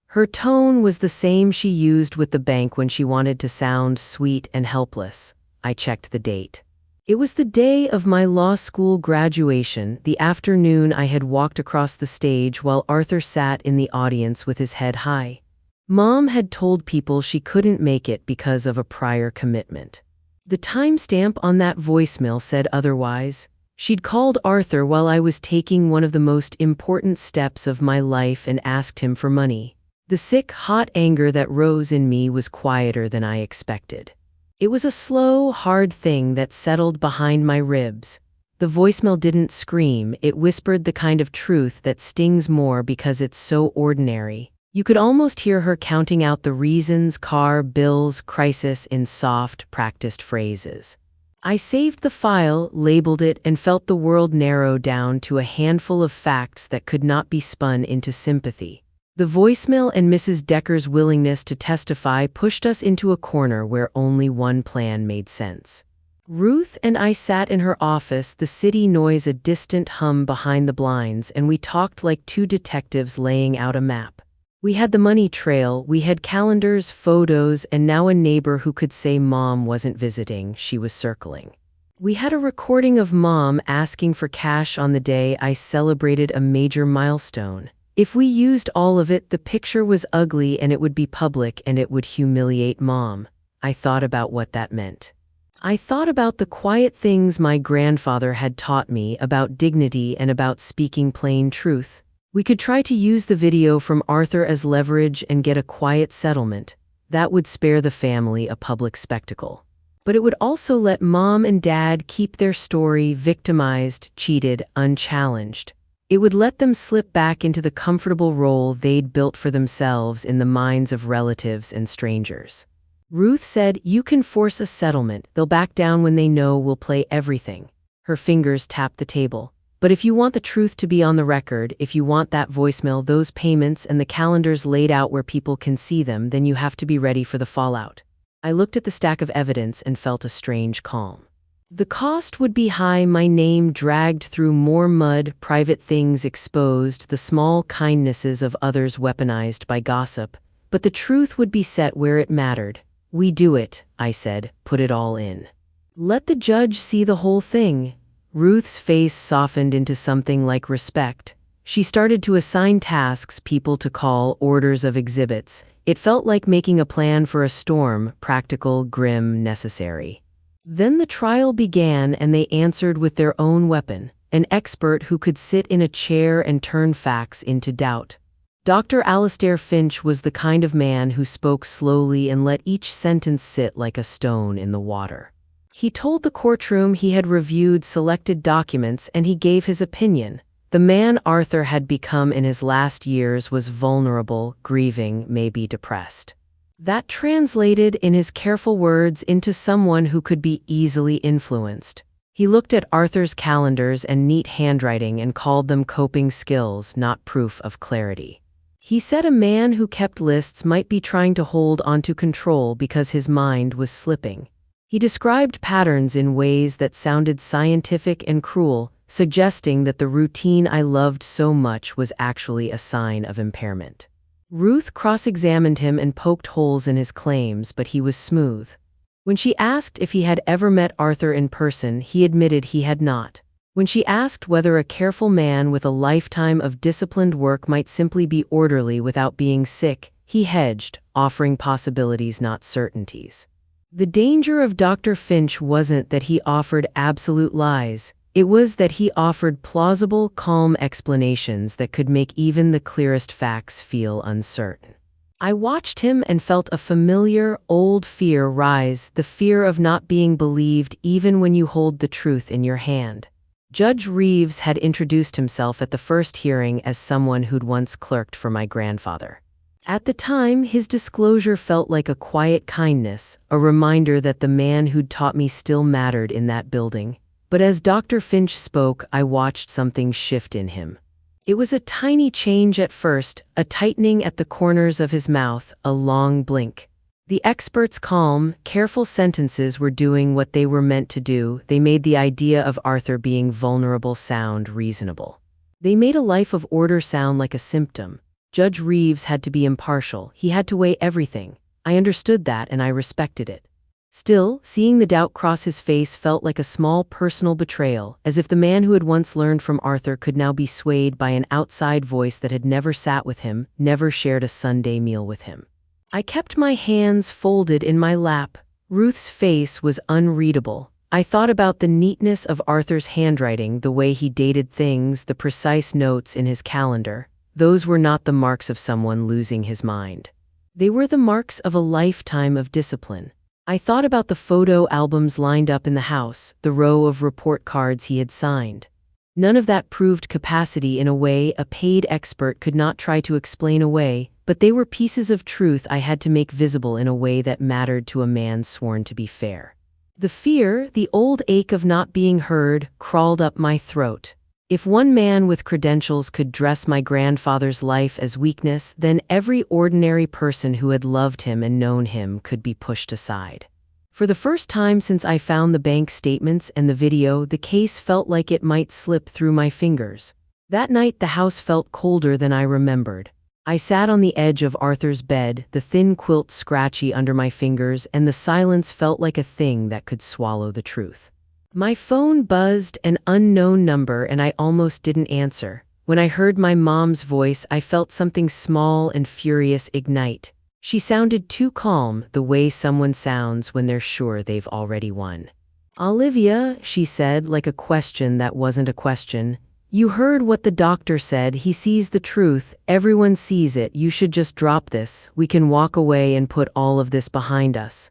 Her tone was the same she used with the bank when she wanted to sound sweet and helpless. I checked the date. It was the day of my law school graduation, the afternoon I had walked across the stage while Arthur sat in the audience with his head high. Mom had told people she couldn't make it because of a prior commitment. The timestamp on that voicemail said otherwise. She'd called Arthur while I was taking one of the most important steps of my life and asked him for money. The sick, hot anger that rose in me was quieter than I expected. It was a slow, hard thing that settled behind my ribs. The voicemail didn't scream, it whispered the kind of truth that stings more because it's so ordinary. You could almost hear her counting out the reasons, car, bills, crisis in soft, practiced phrases. I saved the file, labeled it, and felt the world narrow down to a handful of facts that could not be spun into sympathy. The voicemail and Mrs. Decker's willingness to testify pushed us into a corner where only one plan made sense. Ruth and I sat in her office, the city noise a distant hum behind the blinds, and we talked like two detectives laying out a map. We had the money trail, we had calendars, photos, and now a neighbor who could say Mom wasn't visiting, she was circling. We had a recording of Mom asking for cash on the day I celebrated a major milestone. If we used all of it, the picture was ugly and it would be public and it would humiliate Mom. I thought about what that meant. I thought about the quiet things my grandfather had taught me about dignity and about speaking plain truth. We could try to use the video from Arthur as leverage and get a quiet settlement. That would spare the family a public spectacle. But it would also let Mom and Dad keep their story, victimized, cheated, unchallenged. It would let them slip back into the comfortable role they'd built for themselves in the minds of relatives and strangers. Ruth said, "You can force a settlement. They'll back down when they know we'll play everything." Her fingers tapped the table. "But if you want the truth to be on the record, if you want that voicemail, those payments, and the calendars laid out where people can see them, then you have to be ready for the fallout." I looked at the stack of evidence and felt a strange calm. The cost would be high, my name dragged through more mud, private things exposed, the small kindnesses of others weaponized by gossip, but the truth would be set where it mattered. "We do it," I said, "put it all in. Let the judge see the whole thing." Ruth's face softened into something like respect. She started to assign tasks, people to call, orders of exhibits. It felt like making a plan for a storm, practical, grim, necessary. Then the trial began, and they answered with their own weapon, an expert who could sit in a chair and turn facts into doubt. Dr. Alistair Finch was the kind of man who spoke slowly and let each sentence sit like a stone in the water. He told the courtroom he had reviewed selected documents and he gave his opinion. The man Arthur had become in his last years was vulnerable, grieving, maybe depressed. That translated in his careful words into someone who could be easily influenced. He looked at Arthur's calendars and neat handwriting and called them coping skills, not proof of clarity. He said a man who kept lists might be trying to hold onto control because his mind was slipping. He described patterns in ways that sounded scientific and cruel, suggesting that the routine I loved so much was actually a sign of impairment. Ruth cross-examined him and poked holes in his claims, but he was smooth. When she asked if he had ever met Arthur in person, he admitted he had not. When she asked whether a careful man with a lifetime of disciplined work might simply be orderly without being sick, he hedged, offering possibilities, not certainties. The danger of Dr. Finch wasn't that he offered absolute lies. It was that he offered plausible, calm explanations that could make even the clearest facts feel uncertain. I watched him and felt a familiar, old fear rise, the fear of not being believed even when you hold the truth in your hand. Judge Reeves had introduced himself at the first hearing as someone who'd once clerked for my grandfather. At the time, his disclosure felt like a quiet kindness, a reminder that the man who'd taught me still mattered in that building. But as Dr. Finch spoke, I watched something shift in him. It was a tiny change at first, a tightening at the corners of his mouth, a long blink. The expert's calm, careful sentences were doing what they were meant to do. They made the idea of Arthur being vulnerable sound reasonable. They made a life of order sound like a symptom. Judge Reeves had to be impartial. He had to weigh everything. I understood that and I respected it. Still, seeing the doubt cross his face felt like a small personal betrayal, as if the man who had once learned from Arthur could now be swayed by an outside voice that had never sat with him, never shared a Sunday meal with him. I kept my hands folded in my lap. Ruth's face was unreadable. I thought about the neatness of Arthur's handwriting, the way he dated things, the precise notes in his calendar. Those were not the marks of someone losing his mind. They were the marks of a lifetime of discipline. I thought about the photo albums lined up in the house, the row of report cards he had signed. None of that proved capacity in a way a paid expert could not try to explain away, but they were pieces of truth I had to make visible in a way that mattered to a man sworn to be fair. The fear, the old ache of not being heard, crawled up my throat. If one man with credentials could dress my grandfather's life as weakness, then every ordinary person who had loved him and known him could be pushed aside. For the first time since I found the bank statements and the video, the case felt like it might slip through my fingers. That night the house felt colder than I remembered. I sat on the edge of Arthur's bed, the thin quilt scratchy under my fingers, and the silence felt like a thing that could swallow the truth. My phone buzzed, an unknown number, and I almost didn't answer. When I heard my mom's voice, I felt something small and furious ignite. She sounded too calm, the way someone sounds when they're sure they've already won. "Olivia," she said, like a question that wasn't a question. "You heard what the doctor said. He sees the truth. Everyone sees it. You should just drop this. We can walk away and put all of this behind us."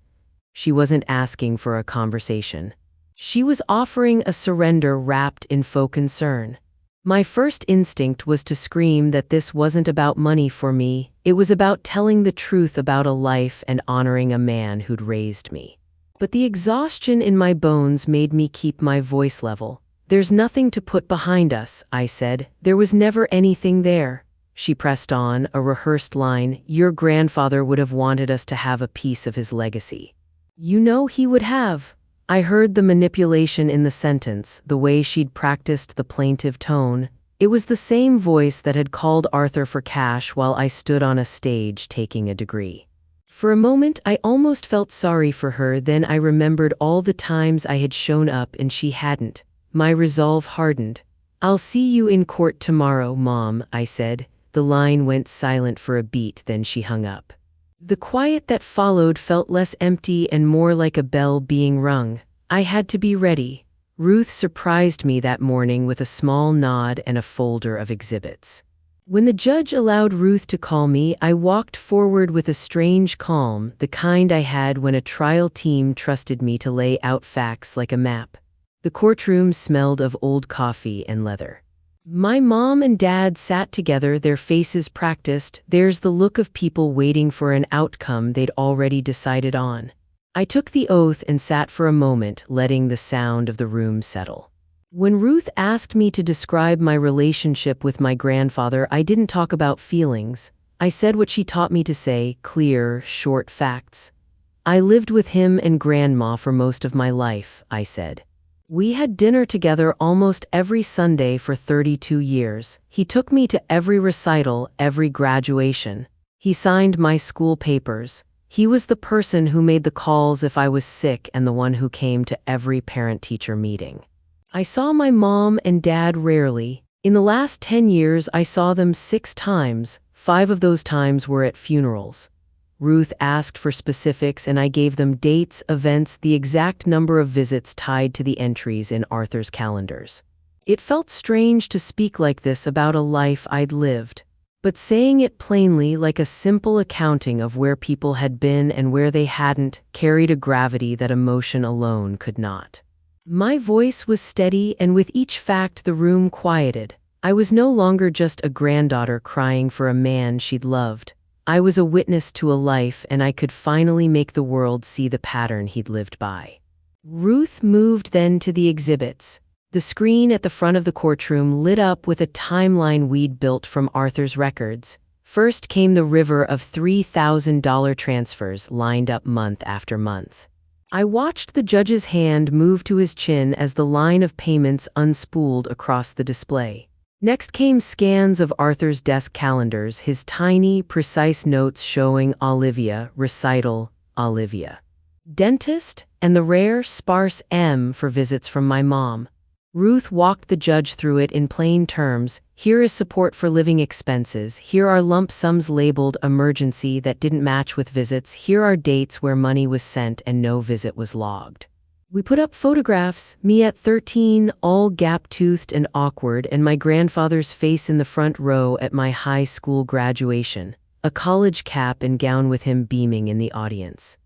She wasn't asking for a conversation. She was offering a surrender wrapped in faux concern. My first instinct was to scream that this wasn't about money for me, it was about telling the truth about a life and honoring a man who'd raised me. But the exhaustion in my bones made me keep my voice level. "There's nothing to put behind us," I said. "There was never anything there." She pressed on, a rehearsed line, "Your grandfather would have wanted us to have a piece of his legacy." "You know he would have." I heard the manipulation in the sentence, the way she'd practiced the plaintive tone. It was the same voice that had called Arthur for cash while I stood on a stage taking a degree. For a moment, I almost felt sorry for her, then I remembered all the times I had shown up and she hadn't. My resolve hardened. "I'll see you in court tomorrow, Mom," I said. The line went silent for a beat, then she hung up. The quiet that followed felt less empty and more like a bell being rung. I had to be ready. Ruth surprised me that morning with a small nod and a folder of exhibits. When the judge allowed Ruth to call me, I walked forward with a strange calm, the kind I had when a trial team trusted me to lay out facts like a map. The courtroom smelled of old coffee and leather. My mom and dad sat together, their faces practiced. There's the look of people waiting for an outcome they'd already decided on. I took the oath and sat for a moment, letting the sound of the room settle. When Ruth asked me to describe my relationship with my grandfather, I didn't talk about feelings. I said what she taught me to say, clear, short facts. "I lived with him and Grandma for most of my life," I said. "We had dinner together almost every Sunday for 32 years. He took me to every recital, every graduation. He signed my school papers. He was the person who made the calls if I was sick and the one who came to every parent-teacher meeting." I saw my mom and dad rarely. In the last 10 years, I saw them 6 times. 5 of those times were at funerals. Ruth asked for specifics and I gave them dates, events, the exact number of visits tied to the entries in Arthur's calendars. It felt strange to speak like this about a life I'd lived, but saying it plainly, like a simple accounting of where people had been and where they hadn't, carried a gravity that emotion alone could not. My voice was steady, and with each fact the room quieted. I was no longer just a granddaughter crying for a man she'd loved. I was a witness to a life, and I could finally make the world see the pattern he'd lived by. Ruth moved then to the exhibits. The screen at the front of the courtroom lit up with a timeline we'd built from Arthur's records. First came the river of $3,000 transfers lined up month after month. I watched the judge's hand move to his chin as the line of payments unspooled across the display. Next came scans of Arthur's desk calendars, his tiny, precise notes showing Olivia, recital, Olivia. Dentist, and the rare, sparse M for visits from my mom. Ruth walked the judge through it in plain terms. Here is support for living expenses. Here are lump sums labeled emergency that didn't match with visits. Here are dates where money was sent and no visit was logged. We put up photographs, me at 13, all gap-toothed and awkward, and my grandfather's face in the front row at my high school graduation, a college cap and gown with him beaming in the audience.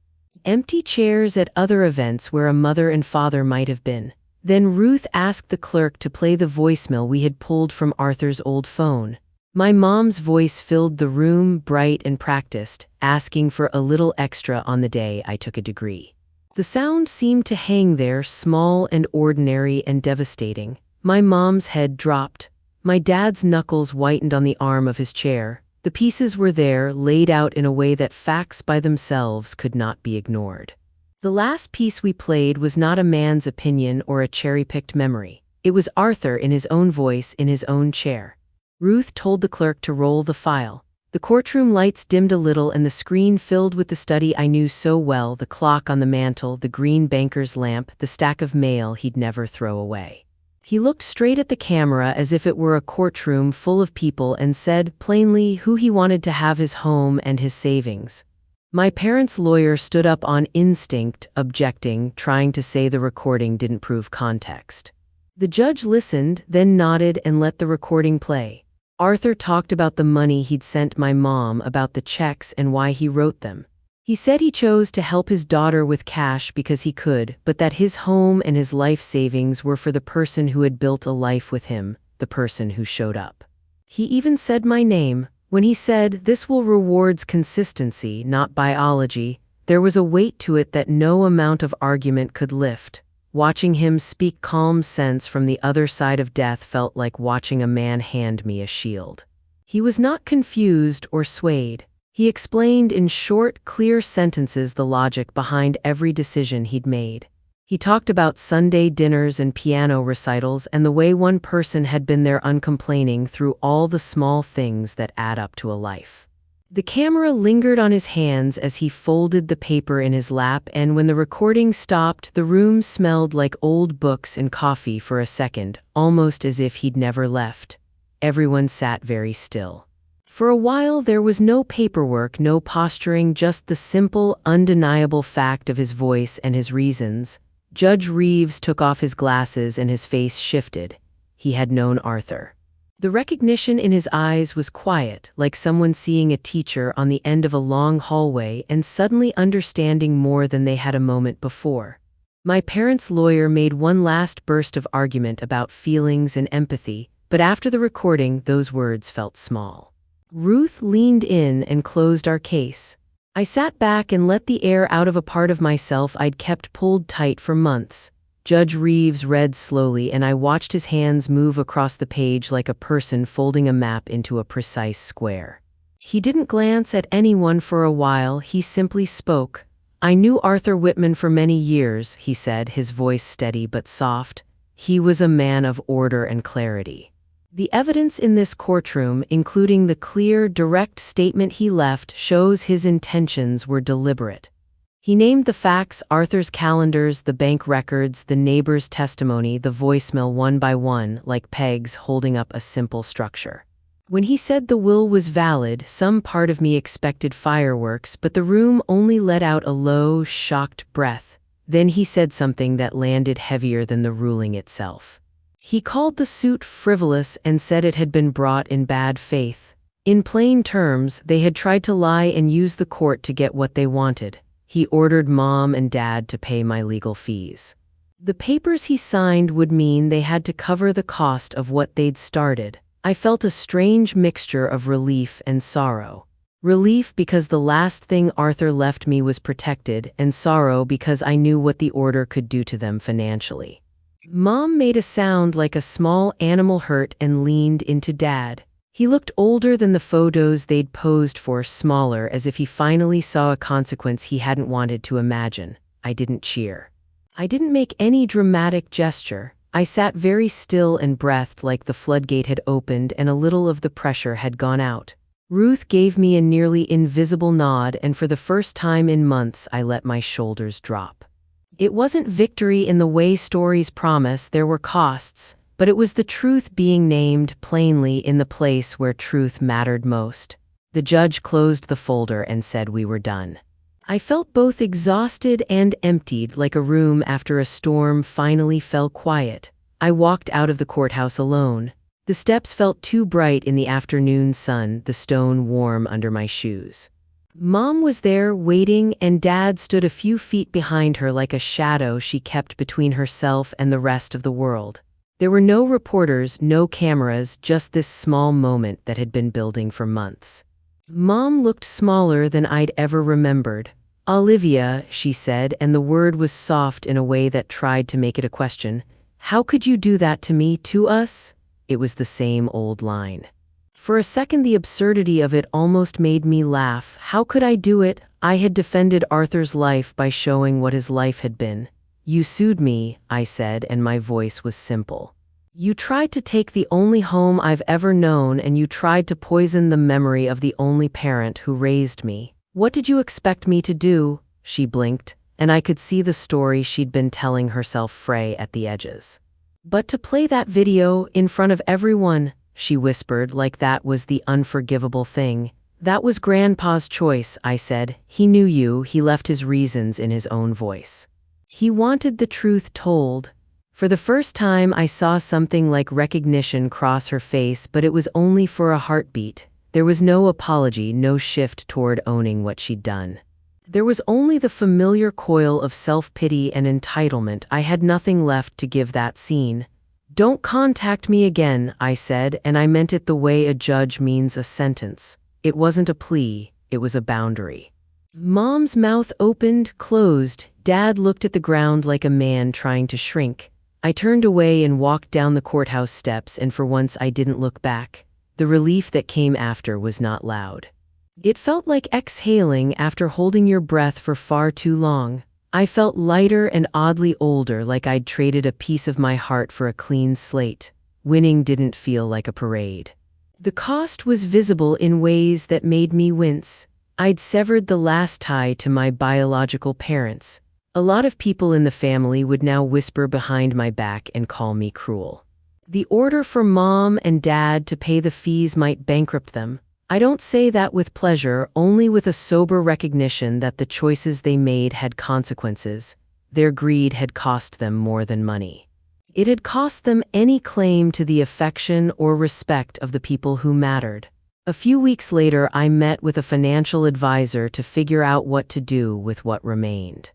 Empty chairs at other events where a mother and father might have been. Then Ruth asked the clerk to play the voicemail we had pulled from Arthur's old phone. My mom's voice filled the room, bright and practiced, asking for a little extra on the day I took a degree. The sound seemed to hang there, small and ordinary and devastating. My mom's head dropped. My dad's knuckles whitened on the arm of his chair. The pieces were there, laid out in a way that facts by themselves could not be ignored. The last piece we played was not a man's opinion or a cherry-picked memory. It was Arthur in his own voice, in his own chair. Ruth told the clerk to roll the file. The courtroom lights dimmed a little and the screen filled with the study I knew so well, the clock on the mantel, the green banker's lamp, the stack of mail he'd never throw away. He looked straight at the camera as if it were a courtroom full of people and said, plainly, who he wanted to have his home and his savings. My parents' lawyer stood up on instinct, objecting, trying to say the recording didn't prove context. The judge listened, then nodded and let the recording play. Arthur talked about the money he'd sent my mom, about the checks and why he wrote them. He said he chose to help his daughter with cash because he could, but that his home and his life savings were for the person who had built a life with him, the the person who showed up. He even said my name. When he said, "This will rewards consistency, not biology," there was a weight to it that no amount of argument could lift. Watching him speak calm sense from the other side of death felt like watching a man hand me a shield. He was not confused or swayed. He explained in short, clear sentences the logic behind every decision he'd made. He talked about Sunday dinners and piano recitals and the way one person had been there uncomplaining through all the small things that add up to a life. The camera lingered on his hands as he folded the paper in his lap, and when the recording stopped, the room smelled like old books and coffee for a second, almost as if he'd never left. Everyone sat very still. For a while there was no paperwork, no posturing, just the simple, undeniable fact of his voice and his reasons. Judge Reeves took off his glasses and his face shifted. He had known Arthur. The recognition in his eyes was quiet, like someone seeing a teacher on the end of a long hallway and suddenly understanding more than they had a moment before. My parents' lawyer made one last burst of argument about feelings and empathy, but after the recording, those words felt small. Ruth leaned in and closed our case. I sat back and let the air out of a part of myself I'd kept pulled tight for months. Judge Reeves read slowly, and I watched his hands move across the page like a person folding a map into a precise square. He didn't glance at anyone for a while, he simply spoke. "I knew Arthur Whitman for many years," he said, his voice steady but soft. "He was a man of order and clarity." The evidence in this courtroom, including the clear, direct statement he left, shows his intentions were deliberate. He named the facts: Arthur's calendars, the bank records, the neighbor's testimony, the voicemail, one by one, like pegs holding up a simple structure. When he said the will was valid, some part of me expected fireworks, but the room only let out a low, shocked breath. Then he said something that landed heavier than the ruling itself. He called the suit frivolous and said it had been brought in bad faith. In plain terms, they had tried to lie and use the court to get what they wanted. He ordered Mom and Dad to pay my legal fees. The papers he signed would mean they had to cover the cost of what they'd started. I felt a strange mixture of relief and sorrow. Relief because the last thing Arthur left me was protected, and sorrow because I knew what the order could do to them financially. Mom made a sound like a small animal hurt and leaned into Dad. He looked older than the photos they'd posed for, smaller, as if he finally saw a consequence he hadn't wanted to imagine. I didn't cheer. I didn't make any dramatic gesture. I sat very still and breathed like the floodgate had opened and a little of the pressure had gone out. Ruth gave me a nearly invisible nod, and for the first time in months I let my shoulders drop. It wasn't victory in the way stories promise, there were costs, but it was the truth being named plainly in the place where truth mattered most. The judge closed the folder and said we were done. I felt both exhausted and emptied, like a room after a storm finally fell quiet. I walked out of the courthouse alone. The steps felt too bright in the afternoon sun, the stone warm under my shoes. Mom was there, waiting, and Dad stood a few feet behind her like a shadow she kept between herself and the rest of the world. There were no reporters, no cameras, just this small moment that had been building for months. Mom looked smaller than I'd ever remembered. "Olivia," she said, and the word was soft in a way that tried to make it a question. "How could you do that to me, to us?" It was the same old line. For a second, the absurdity of it almost made me laugh. How could I do it? I had defended Arthur's life by showing what his life had been. "You sued me," I said, and my voice was simple. "You tried to take the only home I've ever known, and you tried to poison the memory of the only parent who raised me. What did you expect me to do?" She blinked, and I could see the story she'd been telling herself fray at the edges. "But to play that video in front of everyone," she whispered, like that was the unforgivable thing. "That was Grandpa's choice," I said. "He knew you, he left his reasons in his own voice. He wanted the truth told." For the first time I saw something like recognition cross her face, but it was only for a heartbeat. There was no apology, no shift toward owning what she'd done. There was only the familiar coil of self-pity and entitlement. I had nothing left to give that scene. "Don't contact me again," I said, and I meant it the way a judge means a sentence. It wasn't a plea, it was a boundary. Mom's mouth opened, closed. Dad looked at the ground like a man trying to shrink. I turned away and walked down the courthouse steps, and for once I didn't look back. The relief that came after was not loud. It felt like exhaling after holding your breath for far too long. I felt lighter and oddly older, like I'd traded a piece of my heart for a clean slate. Winning didn't feel like a parade. The cost was visible in ways that made me wince. I'd severed the last tie to my biological parents. A lot of people in the family would now whisper behind my back and call me cruel. The order for Mom and Dad to pay the fees might bankrupt them. I don't say that with pleasure, only with a sober recognition that the choices they made had consequences. Their greed had cost them more than money. It had cost them any claim to the affection or respect of the people who mattered. A few weeks later, I met with a financial advisor to figure out what to do with what remained.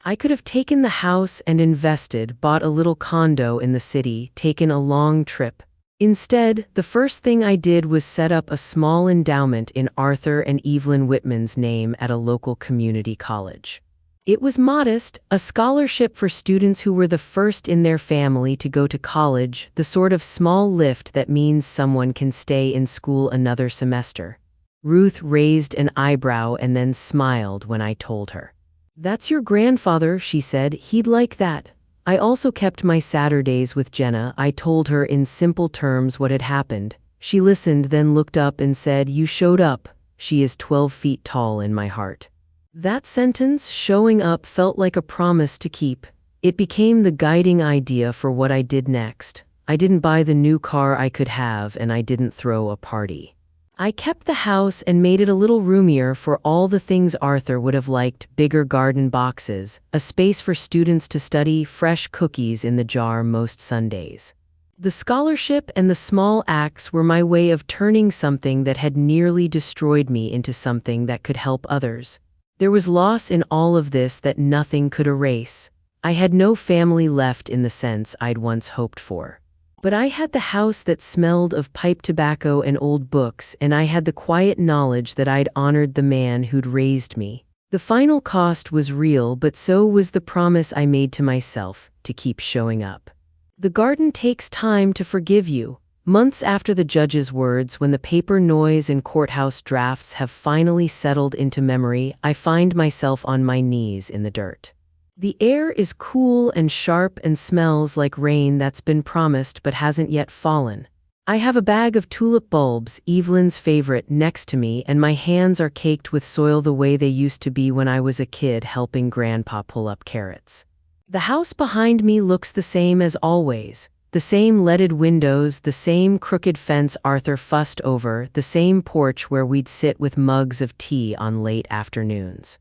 I could have taken the house and invested, bought a little condo in the city, taken a long trip. Instead, the first thing I did was set up a small endowment in Arthur and Evelyn Whitman's name at a local community college. It was modest, a scholarship for students who were the first in their family to go to college, the sort of small lift that means someone can stay in school another semester. Ruth raised an eyebrow and then smiled when I told her. "That's your grandfather," she said. "He'd like that." I also kept my Saturdays with Jenna. I told her in simple terms what had happened. She listened, then looked up and said, "You showed up." She is 12 feet tall in my heart. That sentence, showing up, felt like a promise to keep. It became the guiding idea for what I did next. I didn't buy the new car I could have, and I didn't throw a party. I kept the house and made it a little roomier for all the things Arthur would have liked: bigger garden boxes, a space for students to study, fresh cookies in the jar most Sundays. The scholarship and the small acts were my way of turning something that had nearly destroyed me into something that could help others. There was loss in all of this that nothing could erase. I had no family left in the sense I'd once hoped for. But I had the house that smelled of pipe tobacco and old books, and I had the quiet knowledge that I'd honored the man who'd raised me. The final cost was real, but so was the promise I made to myself to keep showing up. The garden takes time to forgive you. Months after the judge's words, when the paper noise and courthouse drafts have finally settled into memory, I find myself on my knees in the dirt. The air is cool and sharp and smells like rain that's been promised but hasn't yet fallen. I have a bag of tulip bulbs, Evelyn's favorite, next to me, and my hands are caked with soil the way they used to be when I was a kid helping Grandpa pull up carrots. The house behind me looks the same as always. The same leaded windows, the same crooked fence Arthur fussed over, the same porch where we'd sit with mugs of tea on late afternoons.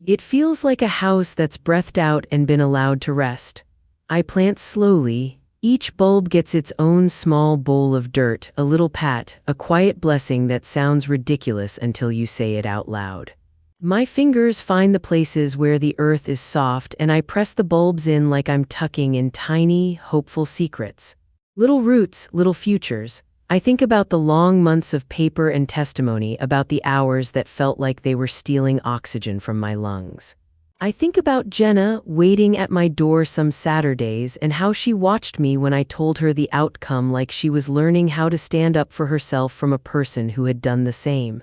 It feels like a house that's breathed out and been allowed to rest. I plant slowly. Each bulb gets its own small bowl of dirt, a little pat, a quiet blessing that sounds ridiculous until you say it out loud. My fingers find the places where the earth is soft, and I press the bulbs in like I'm tucking in tiny, hopeful secrets. Little roots, little futures. I think about the long months of paper and testimony, about the hours that felt like they were stealing oxygen from my lungs. I think about Jenna waiting at my door some Saturdays and how she watched me when I told her the outcome, like she was learning how to stand up for herself from a person who had done the same.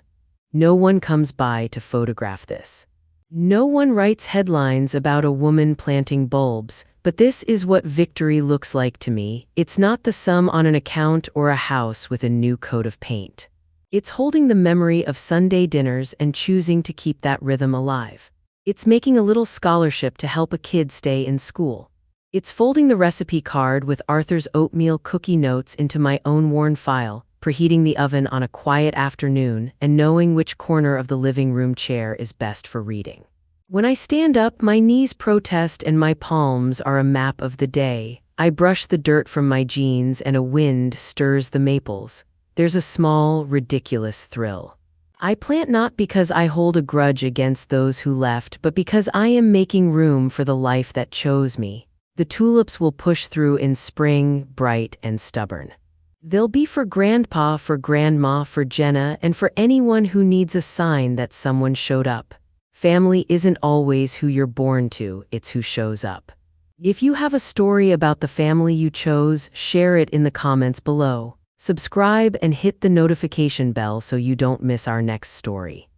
No one comes by to photograph this. No one writes headlines about a woman planting bulbs, but this is what victory looks like to me. It's not the sum on an account or a house with a new coat of paint. It's holding the memory of Sunday dinners and choosing to keep that rhythm alive. It's making a little scholarship to help a kid stay in school. It's folding the recipe card with Arthur's oatmeal cookie notes into my own worn file, preheating the oven on a quiet afternoon, and knowing which corner of the living room chair is best for reading. When I stand up, my knees protest and my palms are a map of the day. I brush the dirt from my jeans and a wind stirs the maples. There's a small, ridiculous thrill. I plant not because I hold a grudge against those who left, but because I am making room for the life that chose me. The tulips will push through in spring, bright and stubborn. They'll be for grandpa, for grandma, for Jenna, and for anyone who needs a sign that someone showed up. Family isn't always who you're born to, it's who shows up. If you have a story about the family you chose, share it in the comments below. Subscribe and hit the notification bell so you don't miss our next story.